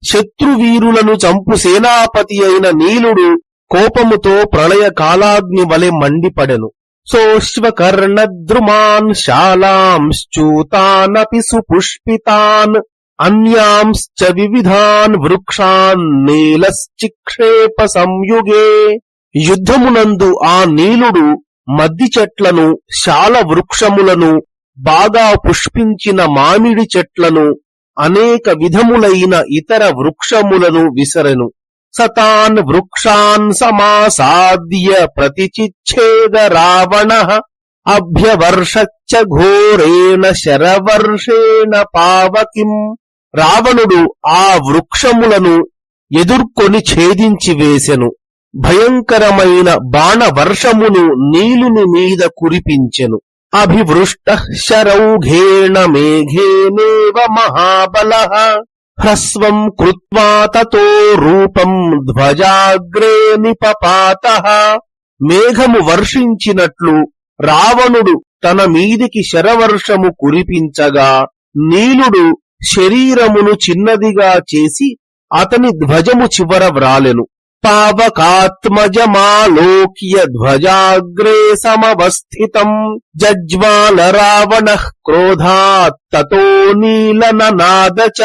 శత్రువీరులను చంపు సేనాపతి అయిన నీలుడు కోపముతో ప్రళయ కాలాగ్ని వలె మండిపడెను. సోశ్వకర్ణద్రుమాన్ శాలాంశ్చూతానపి సుపుష్పితాన్ అన్యాంశ్చ వివిధాన్ వృక్షాన్ నీలశ్చిక్షేప సంయుగే. యుద్ధమునందు ఆ నీలుడు మద్ది చెట్లను శాల వృక్షములను బాగా పుష్పించిన మామిడి చెట్లను అనేక విధములైన ఇతర వృక్షములను విసరెను. సతాన్ వృక్షాన్ సమాసాద్య ప్రతిచిచ్ఛేద రావణః అభ్యవర్షచ్చ ఘోరేణ శరవర్షేణ పావకిం. రావణుడు ఆ వృక్షములను ఎదుర్కొని ఛేదించి వేసెను. భయంకరమైన బాణవర్షమును నీలుని మీద కురిపించెను. అభివృష్టః శరౌఘేణ మేఘేనేవ మహాబలః హ్రస్వం కృత్వా తతో రూపం ధ్వజాగ్రే నిపపాతః. మేఘము వర్షించినట్లు రావణుడు తన మీదికి శరవర్షము కురిపించగా నీలుడు శరీరమును చిన్నదిగా చేసి అతని ధ్వజము చివర వ్రాలెను. పావకాత్మజమాలోక్య ధ్వజాగ్రే సమవస్థితం జజ్వాల రావణః క్రోధాత్ తతో నీలననాదచ.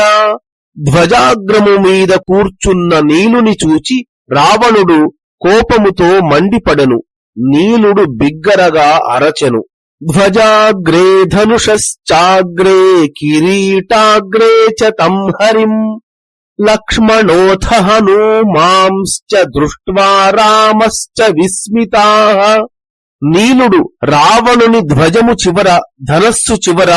ధ్వజాగ్రము మీద కూర్చున్న నీలుని చూచి రావణుడు కోపముతో మండిపడెను. నీలుడు బిగ్గరగా అరచెను. ధ్వజాగ్రే ధనుషశ్చాగ్రే కిరీటాగ్రే చ తం హరిం లక్ష్మణోథ హనూమాంశ్చ దృష్ట్వా రామశ్చ విస్మితాః. నీలుడు రావణుని ధ్వజము చివర ధనస్సు చివర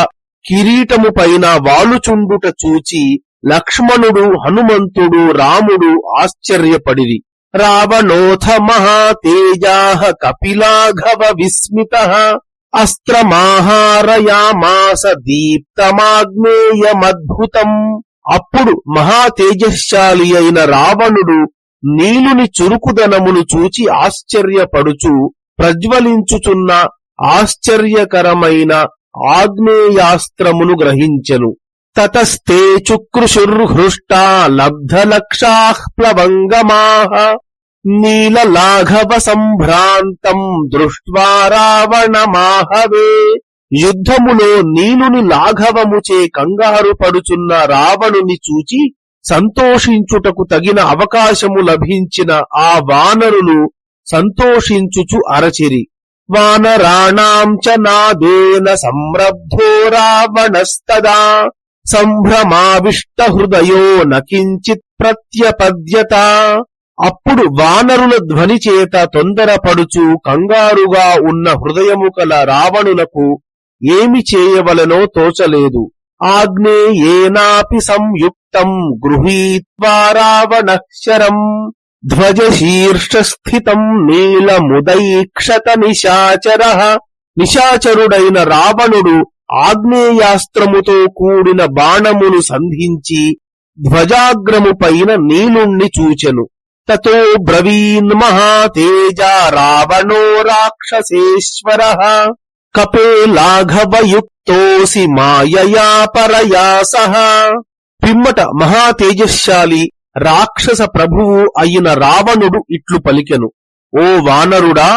కిరీటము పైన వాలుచుండుట చూచి లక్ష్మణుడు హనుమంతుడు రాముడు ఆశ్చర్యపడిరి. రావణోథ మహాతేజాః కపిలాఘవ విస్మితః అస్త్రమాహారయామాస దీప్తమాగ్నేయమద్భుతం. అప్పుడు మహాతేజశాలి అయిన రావణుడు నీలుని చురుకుదనమును చూచి ఆశ్చర్యపడుచు ప్రజ్వలించుచున్న ఆశ్చర్యకరమైన ఆగ్నేయాస్త్రమును గ్రహించెను. తతస్తే చుక్రుషుర్హృష్టా లబ్ధలక్షాః ప్లవంగమాః నీలలాఘవ సంభ్రాంతం దృష్ట్వా రావణమాహవే యుద్ధములో నీలుని లాఘవముచే కంగారు పడుచున్న రావణుని చూచి సంతోషించుటకు తగిన అవకాశము లభించిన ఆ వానరులు సంతోషించుచు అరచిరి. వానరాణాం చ నాదేన సంరబ్ధో రావణస్తదా సంభ్రమావిష్ట హృదయో నకించిత్ ప్రత్యపద్యత. అప్పుడు వానరుల ధ్వని చేత తొందరపడుచు కంగారుగా ఉన్న హృదయము కల రావణులకు ఏమి చేయవలనో తోచలేదు. ఆగ్నేయేనాపి సంయుక్తం గృహీత్వా రావణః శరం ధ్వజశీర్షస్థితం నీలముదైక్షత నిశాచరః. నిశాచరుడైన రావణుడు ఆగ్నేయాస్త్రముతో కూడిన బాణమును సంధించి ధ్వజాగ్రము పైన నీలుణ్ణి చూచెను. తతో బ్రవీన్మహాతేజ రావణో రాక్షసేశ్వరః కపేలాఘవయుక్తోసి మాయయా పరయా సహ. పిమ్మట మహాతేజశాలి రాక్షస ప్రభువు అయిన రావణుడు ఇట్లు పలికెను. ఓ వానరుడా,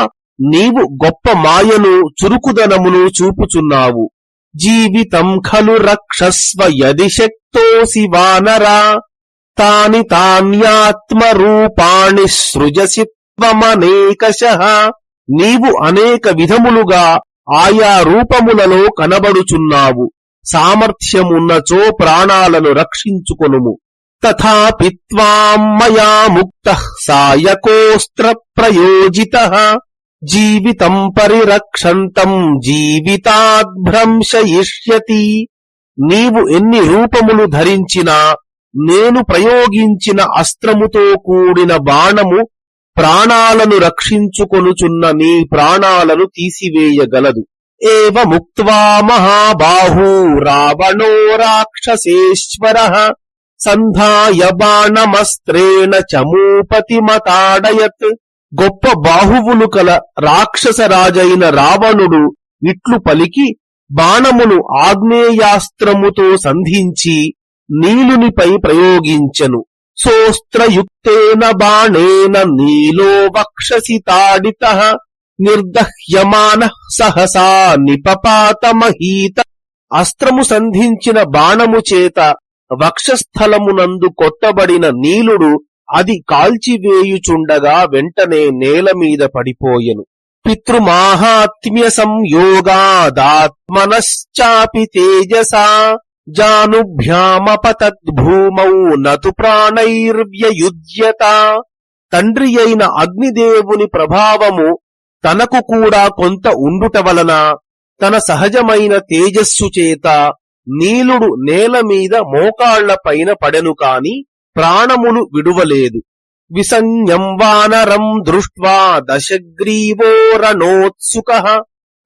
నీవు గొప్ప మాయను చురుకుదనమును చూపుచున్నావు. జీవితం ఖలు రక్షస్వ యది శక్తోసి వానరా తాని తాన్యాత్మరూపాణి సృజసి త్వమనేకశః. నీవు అనేక విధములుగా ఆయా రూపములలో కనబడుచున్నావు. సామర్థ్యమున్నచో ప్రాణాలను రక్షించుకొనుము. తథాపి త్వాం మయా ముక్తః సాయకోస్త్ర ప్రయోజితః జీవితం పరిరక్షంతం జీవితాద్భ్రంశయిష్యతి. నీవు ఎన్ని రూపములు ధరించినా నేను ప్రయోగించిన అస్త్రముతో కూడిన బాణము ప్రాణాలను రక్షించుకొనుచున్న నీ ప్రాణాలను తీసివేయగలదు. ఏవముక్త్వా మహాబాహూ రావణో రాక్షసేశ్వరః సంధాయ బాణమస్త్రేణ చమూపతిమతాడయత్. గొప్ప బాహువులు కల రాక్షసరాజైన రావణుడు ఇట్లు పలికి బాణమును ఆగ్నేయాస్త్రముతో సంధించి నీలునిపై ప్రయోగించెను. సోస్త్రయుక్తేన బాణేన నీలో వక్షసి తాడితః నిర్దహ్యమానః సహసా నిపపాతమహీత. అస్త్రము సంధించిన బాణము చేత వక్షస్థలమునందు కొట్టబడిన నీలుడు అది కాల్చివేయుచుండగా వెంటనే నేలమీద పడిపోయెను. పితృమాహాత్మ్య సంయోగాదాత్మనశ్చాపి తేజసా జానుభ్యామపతద్భూమౌ నతు ప్రాణైర్వ్యయుజ్యత. తండ్రి అయిన అగ్నిదేవుని ప్రభావము తనకు కూడా కొంత ఉండుట వలన తన సహజమైన తేజస్సు చేత నీలుడు నేల మీద మోకాళ్ల పైన పడెను కాని ప్రాణములు విడువలేదు. విసంజ్ఞం వానరం దృష్ట్వా దశగ్రీవో రణోత్సుకః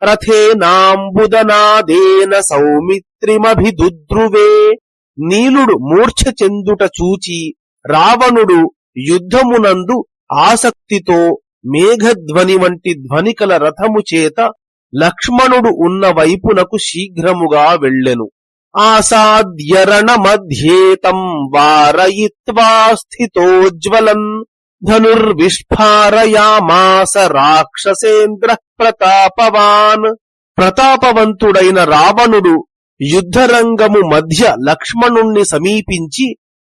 రథేనాంబుదనాదేన సౌమిత్రిమభిదుద్రువే. నీలుడు మూర్ఛ చెందుట చూచి రావణుడు యుద్ధమునందు ఆసక్తితో మేఘధ్వని వంటి ధ్వనికల రథము చేత లక్ష్మణుడు ఉన్న వైపునకు శీఘ్రముగా వెళ్ళెను. ఆసాద్యరణ మధ్యేతం వారయిత్వా స్థితోజ్వలన్ ధనుర్విష్ఫారయామాస రాక్షసేంద్ర ప్రతాపవాన్. ప్రతాపవంతుడైన రావణుడు యుద్ధరంగము మధ్య లక్ష్మణుణ్ణి సమీపించి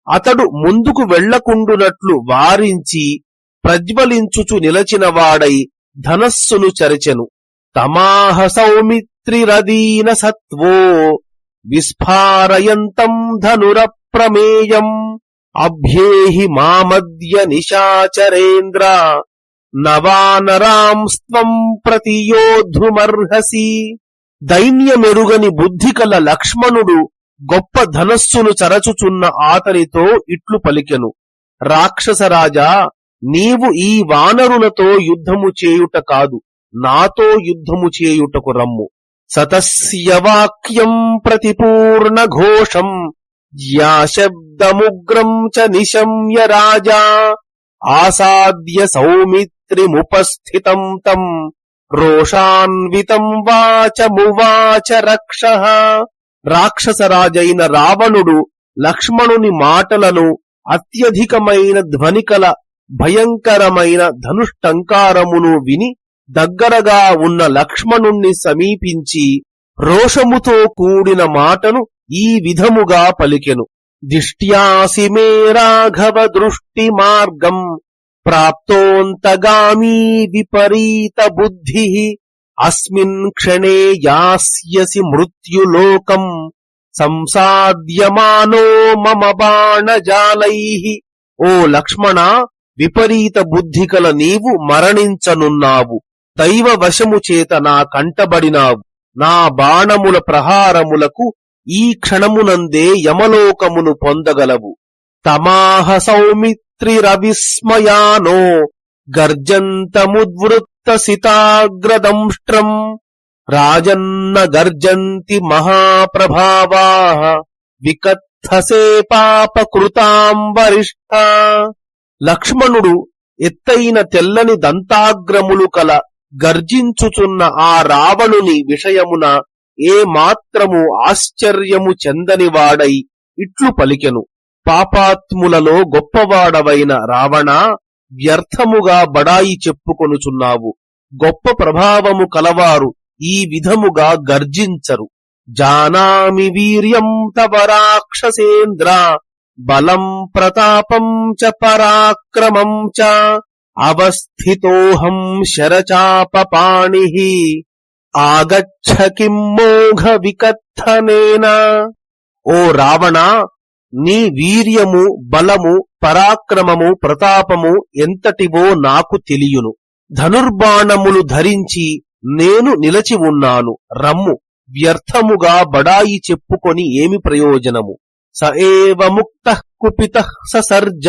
అతడు ముందుకు వెళ్లకుండునట్లు వారించి ప్రజ్వలించుచు నిలచిన వాడై ధనస్సును చరిచెను. తమాహ సౌమిత్రిరదీన సత్వో విస్ఫారయంతం ధనురప్రమేయం అభ్యేహి మామద్య నిశాచరేంద్ర నవానరాంస్త్వం ప్రతియోద్ధుమర్హసి. దైన్యమెరుగని బుద్ధి కల లక్ష్మణుడు గొప్ప ధనస్సును చరచుచున్న ఆతనితో ఇట్లు పలికెను. రాక్షసరాజా, నీవు ఈ వానరులతో యుద్ధము చేయుట కాదు, నాతో యుద్ధము చేయుటకు రమ్ము. సతస్య వాక్యం ప్రతిపూర్ణ ఘోషం జ్యాశబ్దముగ్రం చ నిశమ్య రాజా ఆసాద్య సౌమిత్రిముపస్థితం తం రోషాన్వితం వాచమువాచ రక్షః. రాక్షసరాజైన రావణుడు లక్ష్మణుని మాటలను అత్యధికమైన ధ్వనికల భయంకరమైన ధనుష్టంకారమును విని దగ్గరగా ఉన్న లక్ష్మణుణ్ణి సమీపించి రోషముతో కూడిన మాటను ఈ విధముగా పలికెను. దిష్ట్యాసి మే రాఘవ దృష్టి మార్గం ప్రాప్తోంతగామీ విపరీత బుద్ధి అస్మిన్ క్షణే యాస్యసి మృత్యులోకం సంసాద్యమానో మమ బాణజాలైః. ఓ లక్ష్మణ, విపరీత బుద్ధి కల నీవు మరణించనున్నావు. దైవ వశము చేత నా కంటబడినావు. నా బాణముల ప్రహారములకు ఈ క్షణమునందే యమలోకమును పొందగలవు. తమాహ సౌమిత్రిరవిస్మయానో గర్జంతముద్వృత్త సితాగ్రదంష్ట్రం రాజన్న గర్జంతి మహాప్రభావాః వికత్థసే పాపకృతాం వరిష్ఠ. లక్ష్మణుడు ఎత్తైన తెల్లని దంతాగ్రములు కల గర్జించుచున్న ఆ రావణుని విషయమున ఏ మాత్రము ఆశ్చర్యము చెందనివాడై ఇట్లు పలికెను. పాపాత్ములలో గొప్పవాడవైన రావణ, వ్యర్థముగా బడాయి చెప్పుకొనుచున్నావు. గొప్ప ప్రభావము కలవారు ఈ విధముగా గర్జించరు. జానామి వీర్యం తవ రాక్షసేంద్ర బలం ప్రతాపం చ పరాక్రమం చ అవస్థితోహం శరచాపపాణిః ఆగచ్చ కిం మోఘ వికత్తనేన. ఓ రావణ, నీ వీర్యము, బలము, పరాక్రమము, ప్రతాపము ఎంతటివో నాకు తెలియును. ధనుర్బాణములు ధరించి నేను నిలచి ఉన్నాను. రమ్ము, వ్యర్థముగా బడాయి చెప్పుకొని ఏమి ప్రయోజనము? స ఏవ ముక్తః కుపితః ససర్జ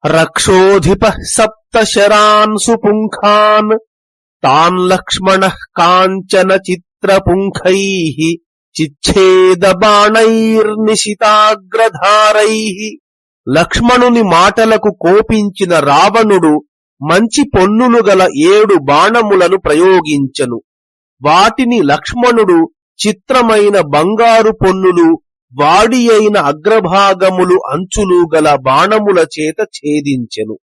రక్షోధిపః సప్త శరాన్ సుపుంఖాన్ తాన్ లక్ష్మణః కాంచన చిత్రపుంఖైః చిచ్ఛేద బాణైర్నిశితాగ్రధారైః. లక్ష్మణుని మాటలకు కోపించిన రావణుడు మంచి పొన్నులు గల 7 బాణములను ప్రయోగించెను. వాటిని లక్ష్మణుడు చిత్రమైన బంగారు పొన్నులు, వాడి అయిన అగ్రభాగములు, అంచులు గల బాణముల చేత ఛేదించెను.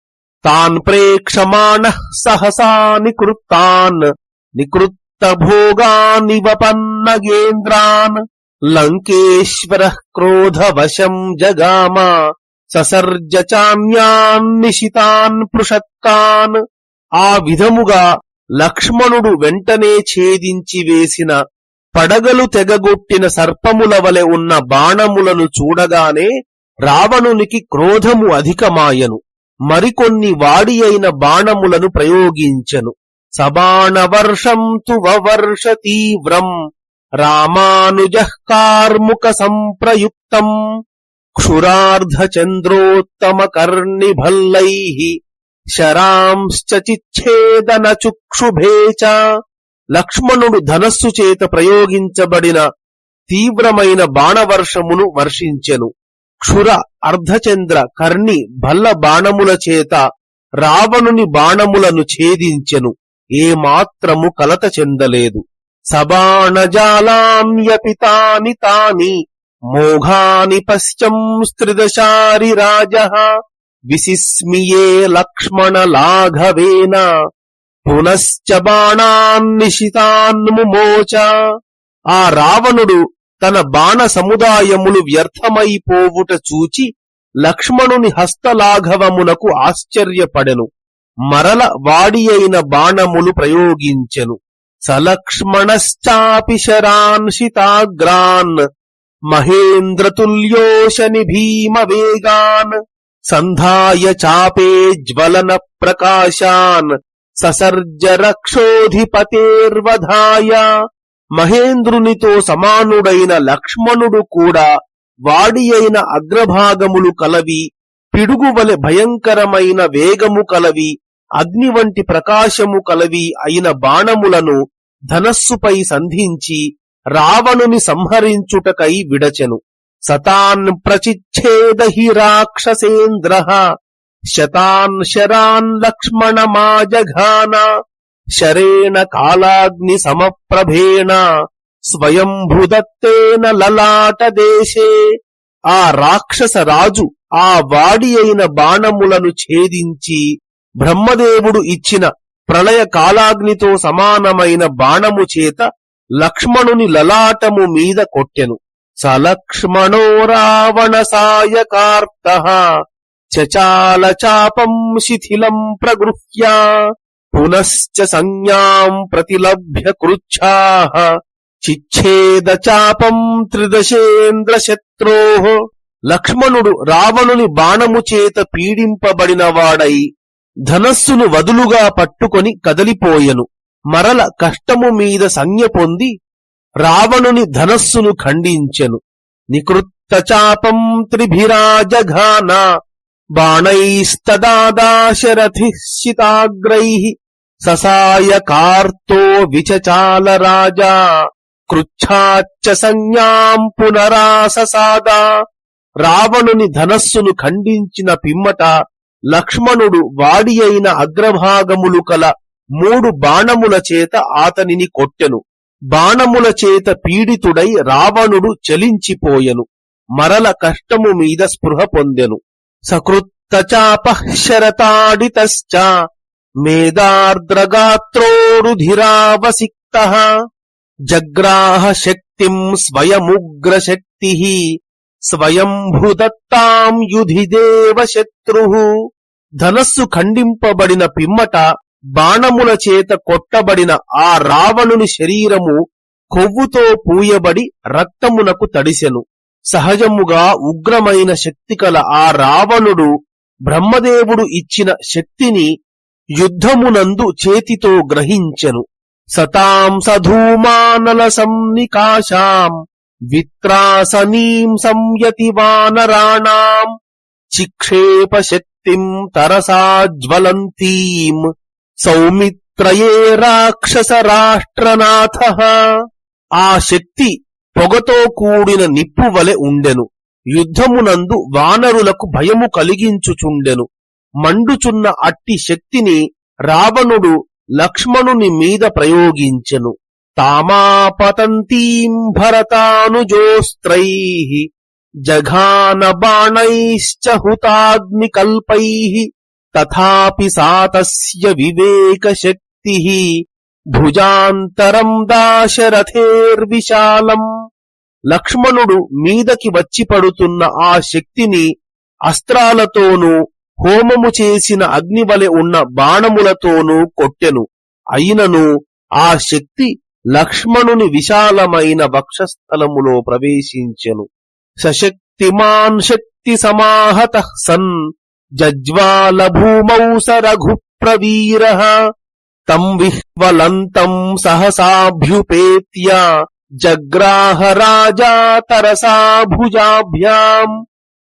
తాన్ ప్రేక్షమాణః సహసా నికృత్తాన్ నికృత్త భోగానివపన్నగేంద్రాన్ లంకేశ్వరః క్రోధవశం జగామ ససర్జ చాన్యాన్ నిశితాన్ పృషత్కాన్. ఆ విధముగా లక్ష్మణుడు వెంటనే ఛేదించి వేసిన పడగలు తెగగొట్టిన సర్పముల వలె ఉన్న బాణములను చూడగానే రావణునికి క్రోధము అధికమాయను. మరికొన్ని వాడి అయిన బాణములను ప్రయోగించెను. సబాణవర్షం తు వవర్ష తీవ్రం రామానుజః కార్ముక సంప్రయుక్తం క్షురార్ధచంద్రోత్తమ కర్ణిభల్లైః శరాంశ్చ చిచ్ఛేదన చుక్షుభే చ. లక్ష్మణుడు ధనస్సు చేత ప్రయోగించబడిన తీవ్రమైన బాణవర్షమును వర్షించెను. క్షుర, అర్ధచంద్ర, కర్ణి, భల్ల బాణముల చేత రావణుని బాణములను ఛేదించెను. ఏమాత్రము కలత చెందలేదు. సబాణజాలాన్యపి తాని తాని మోఘాని పశ్చంస్త్రిదశారి రాజః విసిస్మియే లక్ష్మణ లాఘవేన పునశ్చ బాణాన్నిశితాన్ముమోచ. ఆ రావణుడు తన బాణ సముదాయములు వ్యర్థమైపోవుట చూచి లక్ష్మణుని హస్తలాఘవమునకు ఆశ్చర్యపడెను. మరల వాడి అయిన బాణములు ప్రయోగించెను. సలక్ష్మణశ్చాపి శరాన్షితాగ్రాన్ మహేంద్రతుల్యోశని భీమవేగాన్ సంధాయ చాపే జ్వలన ప్రకాశాన్ ససర్జ రక్షోధిపతేర్వధాయ. మహేంద్రునితో సమానుడైన లక్ష్మణుడు కూడా వాడి అయిన అగ్రభాగములు కలవి, పిడుగువలె భయంకరమైన వేగము కలవి, అగ్ని వంటి ప్రకాశము కలవి అయిన బాణములను ధనస్సుపై సంధించి రావణుని సంహరించుటకై విడచెను. సతాన్ ప్రచిచ్ఛేదహి రాక్షసేంద్రః శతాన్ శరాన్ లక్ష్మణమాజఘాన శరేణ కాలాగ్ని సమప్రభేణ స్వయంభుదత్తేన లలాట దేశే. ఆ రాక్షస రాజు ఆ వాడి అయిన బాణములను ఛేదించి బ్రహ్మదేవుడు ఇచ్చిన ప్రళయ కాలాగ్నితో సమానమైన బాణము చేత లక్ష్మణుని లలాటము మీద కొట్టెను. సలక్ష్మణో రావణ సాయకార్తః చచాల చాపం శిథిలం ప్రగృహ్య పునశ్చ సంజ్ఞాం ప్రతిలభ్య కృచ్ఛాః చిచ్ఛేద చాపం త్రిదశేంద్ర శత్రోః. లక్ష్మణుడు రావణుని బాణము చేత పీడింపబడినవాడై ధనస్సును వదులుగా పట్టుకొని కదలిపోయెను. మరల కష్టము మీద సంజ్ఞ పొంది రావణుని ధనస్సును ఖండించెను. నికృత్త చాపం త్రిభిరాజఘాన బాణైస్తదాదాశరథిశ్చితాగ్రైః ససాయ కార్తో విచచాల రాజా కృచ్ఛాచ్చ సంజ్ఞాం పునరాససాద. రావణుని ధనస్సును ఖండించిన పిమ్మట లక్ష్మణుడు వాడి అయిన అగ్రభాగములు కల 3 బాణముల చేత ఆతనిని కొట్టెను. బాణముల చేత పీడితుడై రావణుడు చలించిపోయెను. మరల కష్టము మీద స్పృహ పొందెను. సకృత్త చాపః శరతాడితశ్చ మేధార్ద్రగాత్రోరుధిరావసిక్తః జగ్రాహ శక్తిం స్వయముగ్రశక్తిః స్వయంభుదత్తాం యుధి దేవశత్రుః. ధనస్సు ఖండింపబడిన పిమ్మట బాణముల చేత కొట్టబడిన ఆ రావణుని శరీరము కొవ్వుతో పూయబడి రక్తమునకు తడిసెను. సహజముగా ఉగ్రమైన శక్తి కల ఆ రావణుడు బ్రహ్మదేవుడు ఇచ్చిన శక్తిని యుద్ధమునందు చేతితో గ్రహించెను. సతాం సధూమానల సంనికాశాం విత్రాసనీం సంయతి వానరాణాం చిక్షేప శక్తిం తరసాజ్వలంతీం సౌమిత్రయే రాక్షస రాష్ట్రనాథః. ఆ శక్తి పొగతో కూడిన నిప్పు వలె ఉండెను. యుద్ధమునందు వానరులకు భయము కలిగించుచుండెను. మండుచున్న అట్టి శక్తిని రావణుడు లక్ష్మణుని మీద ప్రయోగించెను. తామాపతంతీం భరతానుజోస్త్రైః జఘాన బాణైశ్చ హుతాగ్నికల్పైః తథాపి సా తస్య వివేక శక్తిః భుజాంతరం దాశరథేర్విశాలం. లక్ష్మణుడు మీదకి వచ్చి పడుతున్న ఆ శక్తిని అస్త్రాలతోనూ హోమము చేసిన అగ్నివలె ఉన్న బాణములతోనూ కొట్టెను. అయినను ఆ శక్తి లక్ష్మణుని విశాలమైన వక్షస్థలములో ప్రవేశించెను. సశక్తిమాన్ శక్తి సమాహతః సన్ జజ్వాల భూమౌ సరఘు ప్రవీరః తం విహ్వలంతం సహసాభ్యుపేత్య జగ్రాహ రాజా తరసా భుజాభ్యాం.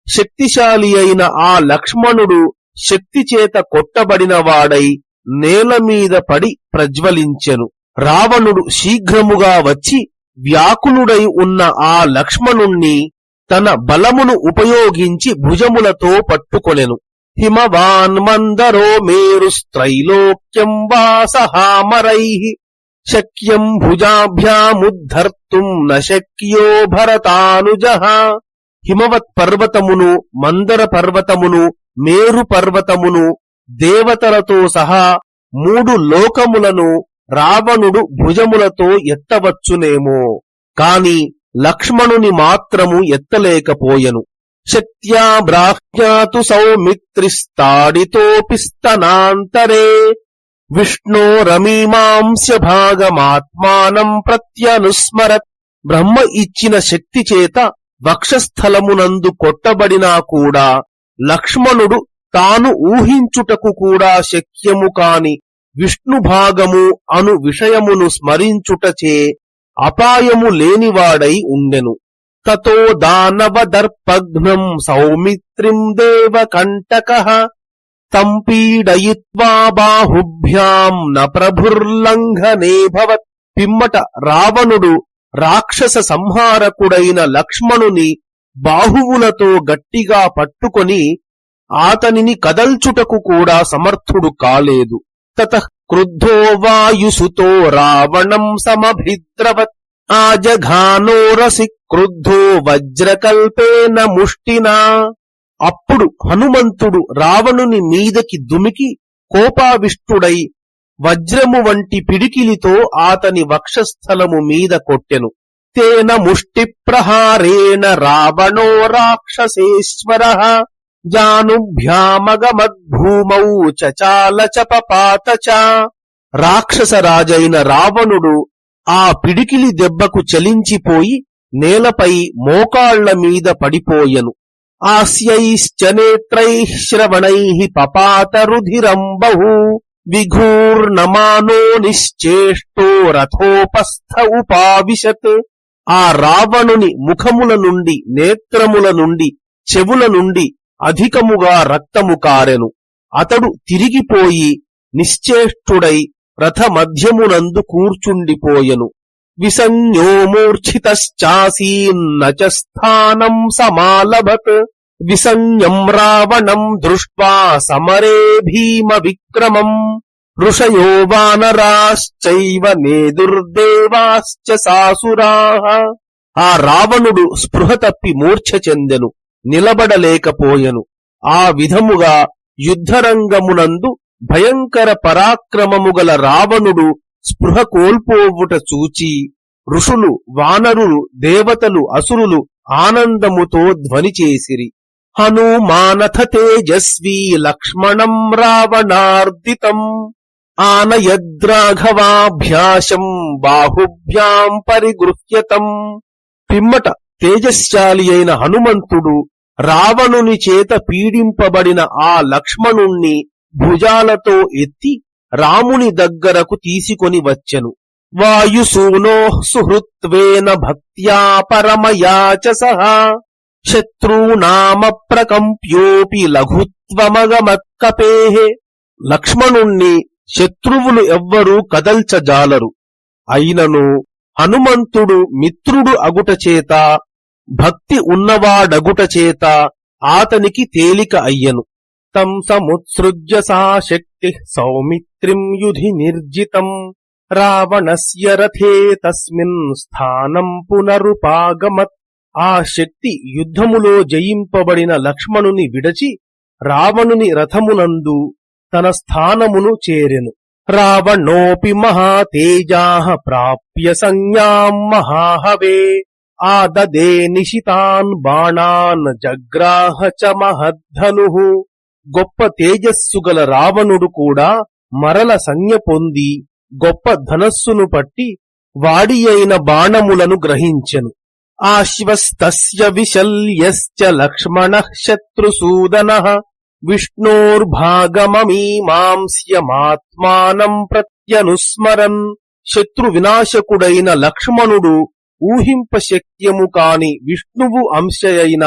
శక్తిశాలి అయిన ఆ లక్ష్మణుడు శక్తి చేత కొట్టబడిన వాడై నేల మీద పడి ప్రజ్వలించెను. రావణుడు శీఘ్రముగా వచ్చి వ్యాకులుడై ఉన్న ఆ లక్ష్మణుణ్ణి తన బలమును ఉపయోగించి భుజములతో పట్టుకొనెను. హిమవాన్ మందరో మేరుస్త్రైలోక్యం వాసహామరైః శక్యం భుజాభ్యాముద్ధర్తుం న శక్యో భరతానుజః. హిమవత్ పర్వతమును, మందర పర్వతమును, మేరు పర్వతమును, దేవతలతో సహా 3 లోకములను రావణుడు భుజములతో ఎత్తవచ్చునేమో, కాని లక్ష్మణుని మాత్రము ఎత్తలేకపోయెను. శక్త్యా బ్రాహ్యాతు సౌమిత్రిస్తాడితోపి స్తనాంతరే విష్ణోరమీమాంస్య భాగమాత్మానం ప్రత్యనుస్మరత్. బ్రహ్మ ఇచ్చిన శక్తి చేత వక్షస్థలమునందు కొట్టబడినా కూడా లక్ష్మణుడు తాను ఊహించుటకు కూడా శక్యము కాని విష్ణుభాగము అను విషయమును స్మరించుటచే అపాయము లేనివాడై ఉండెను. తతో దానవదర్పఘ్నం సౌమిత్రిం దేవకంటకః తం పీడయిత్వా బాహుభ్యాం న ప్రభుర్లంఘనేభవత్. పిమ్మట రావణుడు రాక్షస సంహారకుడైన లక్ష్మణుని బాహువులతో గట్టిగా పట్టుకొని ఆతనిని కదల్చుటకు కూడా సమర్థుడు కాలేదు. తతః క్రుద్ధో వాయుసుతో రావణం సమభిద్రవత్ ఆజఘానోరసి క్రుద్ధో వజ్రకల్పేన ముష్టినా. అప్పుడు హనుమంతుడు రావణుని మీదకి దుమికి కోపావిష్టుడై వజ్రము వంటి పిడికిలితో ఆతని వక్షస్థలము మీద కొట్టెను. తేన ముష్టి ప్రహారేణ రావణో రాక్షసేశ్వరః జానుభ్యామగమద్భూమౌ చచాల చపపాత చ. రాక్షసరాజైన రావణుడు ఆ పిడికిలి దెబ్బకు చలించిపోయి నేలపై మోకాళ్ల మీద పడిపోయెను. ఆస్యైశ్చ నేత్రైః శ్రవణైః పపాత రుధిరం బహు విఘూర్ణమానో నిశ్చేష్టో రథోపస్థ ఉపావిశత్. ఆ రావణుని ముఖముల నుండి, నేత్రముల నుండి, చెవుల నుండి అధికముగా రక్తము కారెను. అతడు తిరిగిపోయి నిశ్చేష్టుడై రథ మధ్యమునందు కూర్చుండిపోయెను. విసంజ్ఞో మూర్ఛితశ్చాసీన్న చ స్థానం సమాలభత్. విసంజ్ఞం రావణం దృష్ట్వా సమరే భీమ విక్రమం ఋషయో వానరాశ్చైవ నేదుర్దేవాశ్చ సాసురాః. ఆ రావణుడు స్పృహ తప్పి మూర్ఛ చెందెను, నిలబడలేకపోయెను. ఆ విధముగా యుద్ధరంగమునందు భయంకర పరాక్రమము గల రావణుడు స్పృహ కోల్పోవుట చూచి ఋషులు, వానరులు, దేవతలు, అసురులు ఆనందముతో ధ్వని చేసిరి. హనుమానథ తేజస్వీ లక్ష్మణం రావణార్దితం ఆనయద్రాఘవాభ్యాసం బాహుభ్యాం పరిగృహ్యతం. పిమ్మట తేజశ్శాలి అయిన హనుమంతుడు రావణుని చేత పీడింపబడిన ఆ లక్ష్మణుణ్ణి భుజాలతో ఎత్తి రాముని దగ్గరకు తీసుకొని వచ్చెను. వాయుసూనోః సుహృత్వేన భక్త్యా పరమయా చ సహా శత్రూనామప్రకంప్యోపి లఘుత్వమగమత్కపేః. లక్ష్మణుణ్ణి శత్రువులు ఎవ్వరూ కదల్చజాలరు. అయినను హనుమంతుడు మిత్రుడు అగుట చేత, భక్తి ఉన్నవాడగుట చేత ఆతనికి తేలిక అయ్యను. తం సముత్సృజ్య సా శక్తి సౌమిత్రిం యుధి నిర్జితం రావణస్య రథే తస్మిన్ స్థానం పునరుపాగమత్. ఆ శక్తి యుద్ధములో జయింపబడిన లక్ష్మణుని విడచి రావణుని రథమునందు తన స్థానమును చేరెను. రావణోపి మహాతేజాః ప్రాప్య సంజ్ఞాం మహాహవే ఆదదే నిశితాన్ బాణాన్ జగ్రాహ చ మహద్ధనుః. గొప్ప తేజస్సు గల రావణుడు కూడా మరల సంజ్ఞ పొంది గొప్ప ధనస్సును పట్టి వాడి అయిన బాణములను గ్రహించెను. ఆశ్వస్తస్య విశల్యశ్చ లక్ష్మణః శత్రుసూదనః విష్ణోర్భాగమమీమాంస్యమాత్మానం ప్రత్యనుస్మరన్. శత్రు వినాశకుడైన లక్ష్మణుడు ఊహింపశక్యము కాని విష్ణువు అంశయైన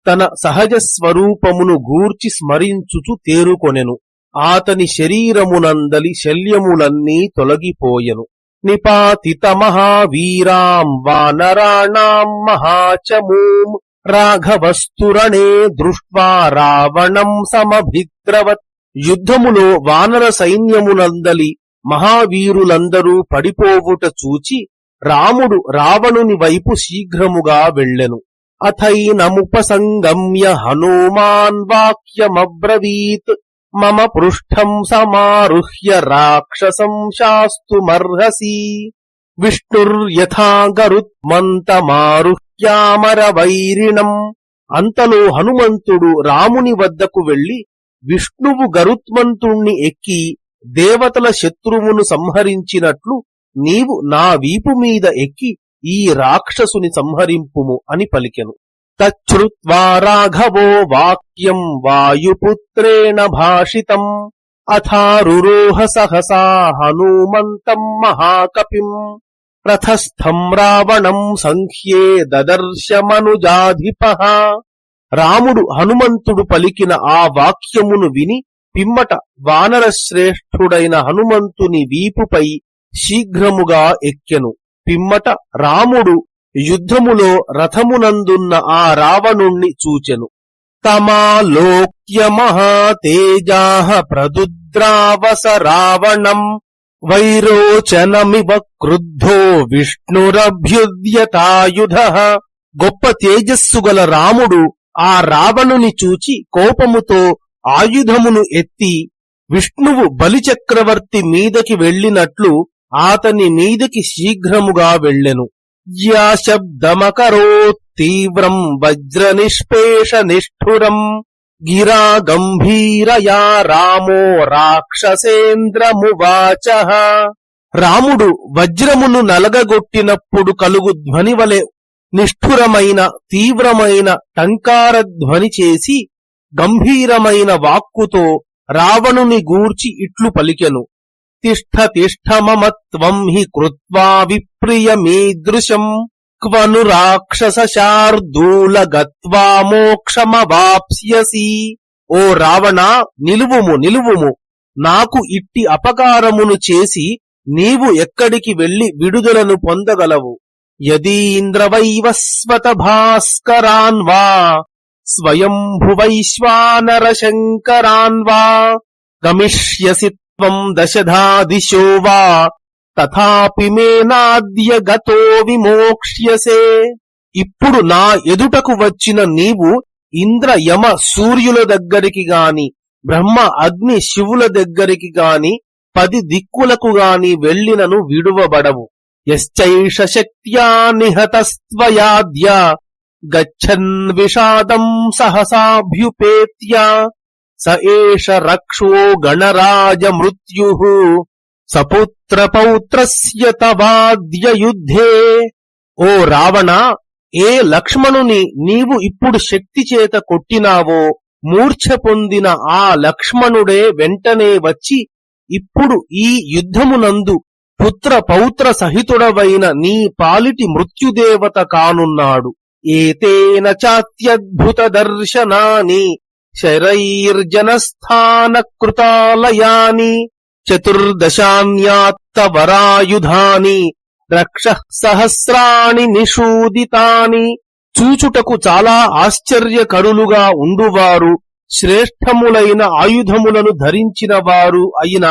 తన సహజ స్వరూపమును గూర్చి స్మరించుచు తేరుకొనెను. ఆతని శరీరమునందలి శల్యములన్నీ తొలగిపోయెను. నిపాతిత మహావీరాం వానరాణాం మహాచమూం రాఘవస్తురణే దృష్ట్వా రావణం సమభిద్రవత్. యుద్ధములో వానర సైన్యమునందలి మహావీరులందరూ పడిపోవుట చూచి రాముడు రావణుని వైపు శీఘ్రముగా వెళ్ళెను. అథైనముపసంగమ్య హనుమాన్ వాక్యమబ్రవీత్ మమ పృష్ఠం సమారుహ్య రాక్షసం శాస్తుమర్హసి విష్ణుర్యథా గరుత్మంతమారుహ్యామరవైరిణం. అంతలో హనుమంతుడు రాముని వద్దకు వెళ్లి విష్ణువు గరుత్మంతుణ్ణి ఎక్కి దేవతల శత్రువును సంహరించినట్లు నీవు నా వీపు మీద ఎక్కి ఈ రాక్షసుని సంహరింపుము అని పలికెను. తచ్ఛ్రుత్వా రాఘవో వాక్యం వాయుపుత్రేణ భాషితం అథారురోహ సహసా హనుమంతం మహాకపిం రథస్థం రావణం సంఖ్యే దదర్శమనుజాధిపః. రాముడు హనుమంతుడు పలికిన ఆ వాక్యమును విని పిమ్మట వానర శ్రేష్ఠుడైన హనుమంతుని వీపుపై శీఘ్రముగా ఎక్కెను. పిమ్మట రాముడు యుద్ధములో రథమునందున్న ఆ రావణుణ్ణి చూచెను. తమాలోక్య మహాతేజాః ప్రదుద్రావస రావణం వైరోచనమివ క్రుద్ధో విష్ణురభ్యుద్యతాయుధః. గొప్ప తేజస్సు గల రాముడు ఆ రావణుని చూచి కోపముతో ఆయుధమును ఎత్తి విష్ణువు బలిచక్రవర్తి మీదకి వెళ్ళినట్లు ఆతని మీదకి శీఘ్రముగా వెళ్ళెను. యా శబ్దమకరోత్ తీవ్రం వజ్ర నిష్పేష నిష్ఠురం గిరా గంభీరయా రామో రాక్షసేంద్రమువాచ. రాముడు వజ్రమును నలగగొట్టినప్పుడు కలుగు ధ్వని వలె నిష్ఠురమైన తీవ్రమైన టంకారధ్వని చేసి గంభీరమైన వాక్కుతో రావణుని గూర్చి ఇట్లు పలికెను. తిష్ఠ తిష్ఠ మమ త్వం హి కృత్వా విప్రియమీదృశం క్వను రాక్షస శార్దూల గత్వా మోక్షమవాప్స్యసి. ఓ రావణా, నిలువుము నిలువుము, నాకు ఇట్టి అపకారమును చేసి నీవు ఎక్కడికి వెళ్లి విడుదలను పొందగలవు? యదీంద్రవైవస్వత భాస్కరాన్ వా స్వయంభువైశ్వానర శంకరాన్ వా గమిష్యసి త్వం దశధా దిశో వా తథాపి మే నాద్య గతో విమోక్ష్యసే. ఇప్పుడు నా ఎదుటకు వచ్చిన నీవు ఇంద్ర యమ సూర్యుల దగ్గరికి గాని బ్రహ్మ అగ్ని శివుల దగ్గరికి గాని 10 దిక్కులకు గాని వెళ్ళినను విడువబడవు. యశ్చైష శక్త్యా నిహతస్త్వయాద్య గచ్చన్ విషాదం సహసాభ్యుపేత్య స ఏష రక్షో గణరాజ మృత్యుః సపుత్ర పౌత్రస్య తవాద్య యుద్ధే. ఓ రావణ, ఏ లక్ష్మణుని నీవు ఇప్పుడు శక్తి చేత కొట్టినావో మూర్ఛ పొందిన ఆ లక్ష్మణుడే వెంటనే వచ్చి ఇప్పుడు ఈ యుద్ధమునందు పుత్ర పౌత్ర సహితుడవైన నీ పాలిటి మృత్యుదేవత కానున్నాడు. ఏతేన చాత్యద్భుత దర్శనాని శరైర్జనస్థాన కృతాలయాని చతుర్దశాన్యాత్తవరాయుధాని రక్ష సహస్రాణి నిషూదితాని. చూచుటకు చాలా ఆశ్చర్యకరులుగా ఉండువారు శ్రేష్టములైన ఆయుధములను ధరించిన వారు అయిన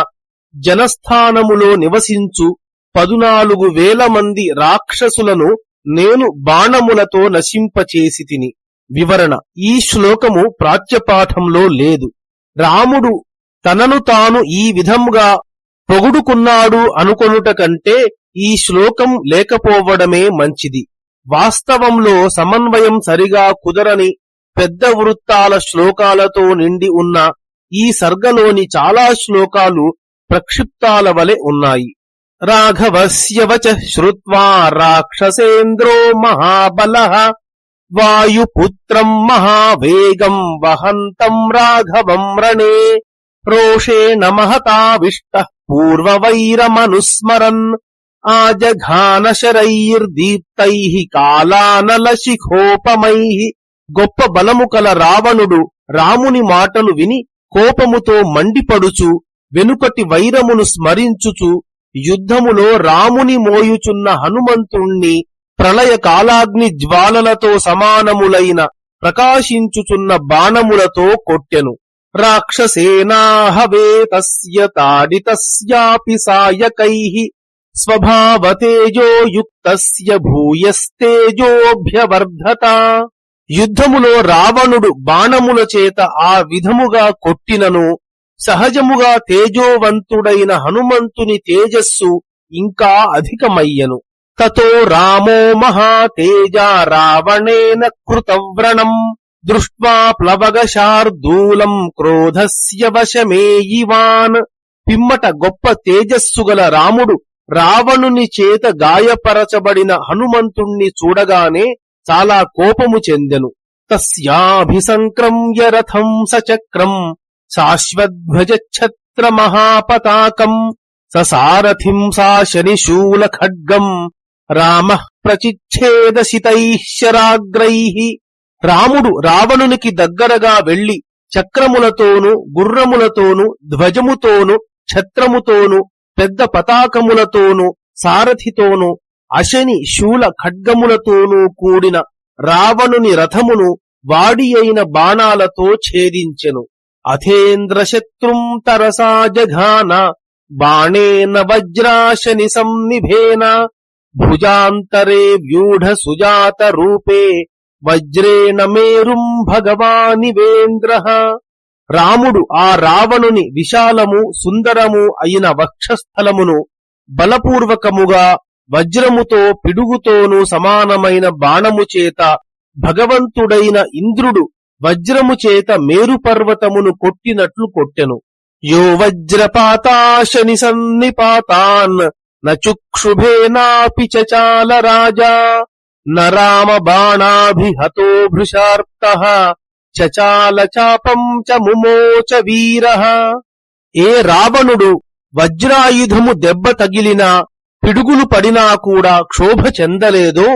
జనస్థానములో నివసించు 14,000 మంది రాక్షసులను నేను బాణములతో నశింపచేసితిని. వివరణ: ఈ శ్లోకము ప్రాచ్యపాఠంలో లేదు. రాముడు తనను తాను ఈ విధంగా పొగుడుకున్నాడు అనుకొనుట కంటే ఈ శ్లోకం లేకపోవడమే మంచిది. వాస్తవంలో సమన్వయం సరిగా కుదరని పెద్ద వృత్తాల శ్లోకాలతో నిండి ఉన్న ఈ సర్గలోని చాలా శ్లోకాలు ప్రక్షిప్తాల వలె ఉన్నాయి. రాఘవస్య వచః శ్రుత్వా రాక్షసేంద్రో మహాబలః వాయుపుత్రం మహావేగం వహంతం రాఘవం రణే రోషేణ మహతావిష్టః పూర్వవైరమనుస్మరన్ ఆజఘాన శరైర్దీప్తైః కాలానలశిఖోపమైః. గొప్ప బలము కల రావణుడు రాముని మాటలు విని కోపముతో మండిపడుచు వెనుకటి వైరమును స్మరించుచు యుద్ధములో రాముని మోయుచున్న హనుమంతుణ్ణి ప్రళయ కాలాగ్ని జ్వాలలతో సమానములైన ప్రకాశించుచున్న బాణములతో కొట్టెను. రాక్షసేనాహవే తస్య తాడితస్యాపి సాయకైః స్వభావతేజో యుక్తస్య భూయస్తేజోభ్యవర్ధత. యుద్ధములో రావణుడు బాణముల చేత ఆ విధముగా కొట్టినను సహజముగా తేజోవంతుడైన హనుమంతుని తేజస్సు ఇంకా అధికమయ్యను. తతో రామో మహాతేజా రావణేన కృతవ్రణం దృష్ట్వా ప్లవగశార్దూలం క్రోధస్య వశమేయివాన్. పిమ్మట గొప్ప తేజస్సుగల రాముడు రావణుని చేత గాయపరచబడిన హనుమంతుణ్ణి చూడగానే చాలా కోపము చెందెను. తస్యాభిసంక్రమ్య రథం సచక్రం శాశ్వధ్వజఛత్ర మహాపతాకం ససారథిం శాశనిశూల ఖడ్గం రామః ప్రచిచ్ఛేదశితైః శరాగ్రైః. రాముడు రావణునికి దగ్గరగా వెళ్లి చక్రములతోనూ గుర్రములతోనూ ధ్వజముతోనూ ఛత్రముతోనూ పెద్ద పతాకములతోనూ సారథితోనూ అశని శూల ఖడ్గములతోనూ కూడిన రావణుని రథమును వాడి అయిన బాణాలతో ఛేదించెను. అథేంద్ర శత్రుం తరసా జఘాన బాణేన వజ్రాశని సంనిభేన భుజాంతరే వ్యూఢ సుజాత రూపే వజ్రేణ మేరుం భగవానివేంద్రః. రాముడు ఆ రావణుని విశాలము సుందరము అయిన వక్షస్థలమును బలపూర్వకముగా వజ్రముతో పిడుగుతోనూ సమానమైన బాణము చేత భగవంతుడైన ఇంద్రుడు వజ్రము చేత మేరు పర్వతమును కొట్టినట్లు కొట్టెను. యో వజ్రపాతాశని సన్నిపాతాన్ నచుక్షుభేనాపి చచాల రాజా నరామ బాణాభిహతో భృశార్తః చచాల చాపం చ ముమోచ వీరః. ఏ రావణుడు వజ్రాయుధము దెబ్బ తగిలినా పిడుగులు పడినా కూడా క్షోభ చెందలేదో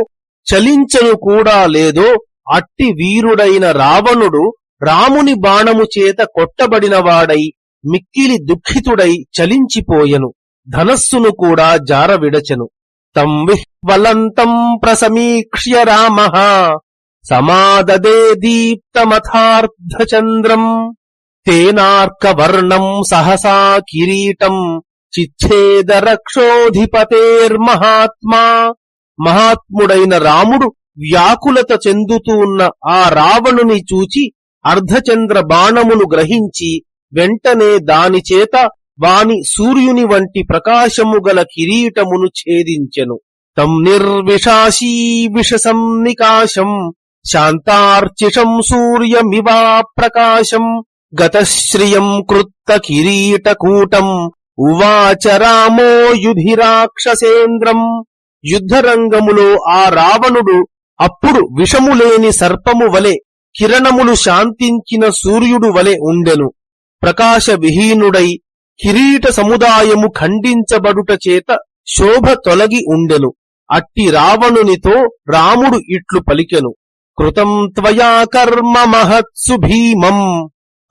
చలించను కూడా లేదో అట్టి వీరుడైన రావణుడు రాముని బాణము చేత కొట్టబడినవాడై మిక్కిలి దుఃఖితుడై చలించిపోయెను. ధనస్సును కూడా జారవిడచెను. తం విహ్వలంతం ప్రసమీక్ష్య రామః సమాదదే దీప్తమథార్ధచంద్రం తేనార్కవర్ణం సహసా కిరీటం చిచ్ఛేద రక్షోధిపతేర్మహాత్మా. మహాత్ముడైన రాముడు వ్యాకులత చెందుతూ ఉన్న ఆ రావణుని చూచి అర్ధచంద్ర బాణమును గ్రహించి వెంటనే దానిచేత వాని సూర్యుని వంటి ప్రకాశము గల కిరీటమును ఛేదించెను. తం నిర్విషాశీ విషసం నికాశం శాంతార్చిషం సూర్యమివా ప్రకాశం గతశ్రియం కృత్త కిరీటకూటం ఉవాచ రామో యుధిరాక్షసేంద్రం. యుద్ధరంగములో ఆ రావణుడు అప్పుడు విషములేని సర్పము వలె కిరణములు శాంతించిన సూర్యుడు వలె ఉండెను. ప్రకాశ విహీనుడై కిరీట సముదాయము ఖండించబడుట చేత శోభ తొలగి ఉండెను. అట్టి రావణునితో రాముడు ఇట్లు పలికెను. కృతం త్వయా కర్మ మహత్సు భీమం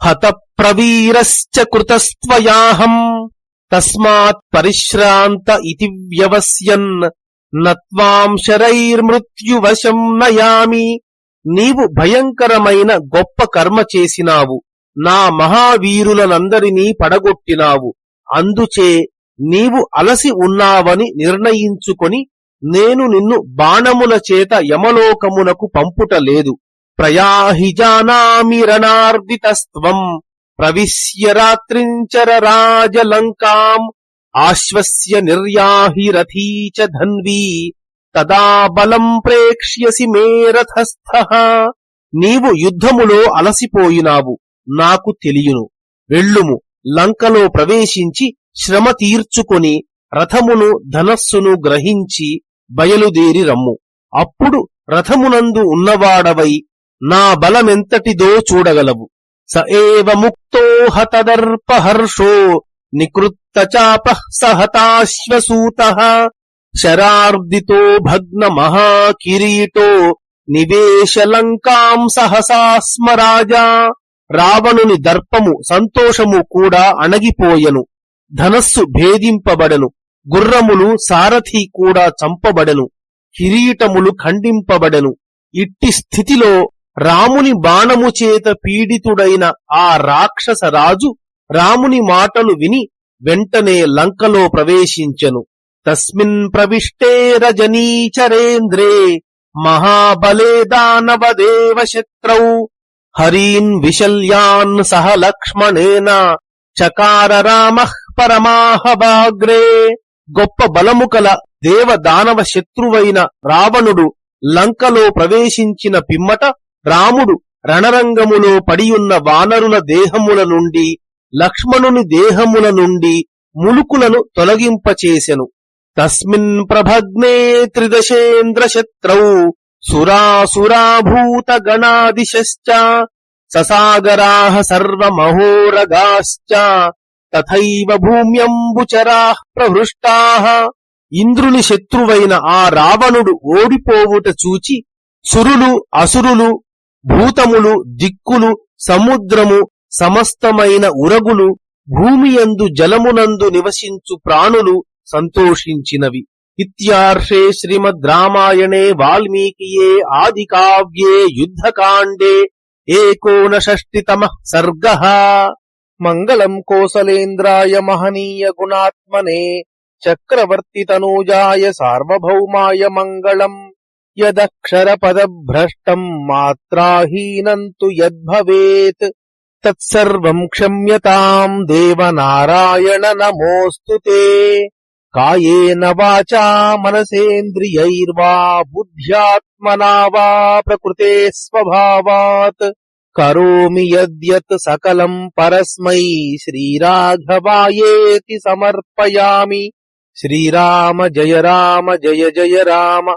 హత ప్రవీరశ్చ కృతస్త్వయాహం తస్మాత్ పరిశ్రాంత ఇతి వ్యవస్యన్ నత్వాం శరైర్మృత్యువశం నయామి. నీవు భయంకరమైన గొప్ప కర్మ చేసినావు, నా మహావీరులనందరినీ పడగొట్టినావు. అందుచే నీవు అలసి ఉన్నావని నిర్ణయించుకొని నేను నిన్ను బాణముల చేత యమలోకమునకు పంపుట లేదు. ప్రయాహి జానామి రణార్దితస్త్వం ప్రవిశ్య రాత్రించర రాజలంకాం ఆశ్వస్య నిర్యాహి రథీ చ ధన్వీ తదా బలం ప్రేక్ష్యసి మే రథస్థః. నీవు యుద్ధములో అలసిపోయినావు, నాకు తెలియును. వెళ్ళుము, లంకలో ప్రవేశించి శ్రమ తీర్చుకొని రథమును ధనస్సును గ్రహించి బయలుదేరి రమ్ము. అప్పుడు రథమునందు ఉన్నవాడవై నా బలమెంతటిదో చూడగలవు. స ఏవ ముక్తో హతదర్పహర్షో నికృత్త చాపః సహతాశ్వసూతః శరార్దితో భగ్న మహాకిరీటో నివేశ లంకాం సహసా స్మ రాజా. రావణుని దర్పము సంతోషము కూడా అణగిపోయెను. ధనస్సు భేదింపబడెను, గుర్రములు సారథి కూడా చంపబడెను, కిరీటములు ఖండింపబడెను. ఇట్టి స్థితిలో రాముని బాణము చేత పీడితుడైన ఆ రాక్షస రాజు రాముని మాటలు విని వెంటనే లంకలో ప్రవేశించెను. తస్మిన్ ప్రవిష్టే రజనీచరేంద్రే మహాబలే దానవదేవ శత్రౌ హరీన్ విశల్యాన్ సహ లక్ష్మణేన చకార రామః పరమాహవాగ్రే. గొప్ప బలము కల దేవ దానవ శత్రువైన రావణుడు లంకలో ప్రవేశించిన పిమ్మట రాముడు రణరంగములో పడియున్న వానరుల దేహముల నుండి లక్ష్మణుని దేహముల నుండి ములుకులను తొలగింపచేసెను. తస్మిన్ ప్రభగ్నే త్రిదశేంద్ర శత్రౌ సురాసురాభూత గణాదిశ్చ ససాగరాః సర్వమహోరగాశ్చ తథైవ భూమ్యంబుచరాః ప్రహృష్టాః. ఇంద్రుని శత్రువైన ఆ రావణుడు ఓడిపోవుట చూచి సురులు అసురులు భూతములు దిక్కులు సముద్రము సమస్తమైన ఉరగులు భూమియందు జలమునందు నివసించు ప్రాణులు సంతోషించినవి. ఇత్యార్షే శ్రీమద్ రామాయణే వాల్మీకియే ఆది కావ్యే యుద్ధకాండే 19 సర్గః. మంగళం కోసలేంద్రాయ మహనీయ గుణాత్మనే చక్రవర్తి తనూజాయ సార్వభౌమాయ మంగళం. యదక్షర పదభ్రష్టం మాత్రాహీనం తు యద్భవేత్ తత్సర్వం క్షమ్యతాం దేవనారాయణ నమోస్తుతే. కాయేన వాచా మనసేంద్రియైర్వా బుద్ధ్యాత్మనా వా ప్రకృతే స్వభావాత్ కరోమి యద్యత్ సకలం పరస్మై శ్రీరాఘవాయేతి సమర్పయామి. శ్రీరామ జయ జయ రామ.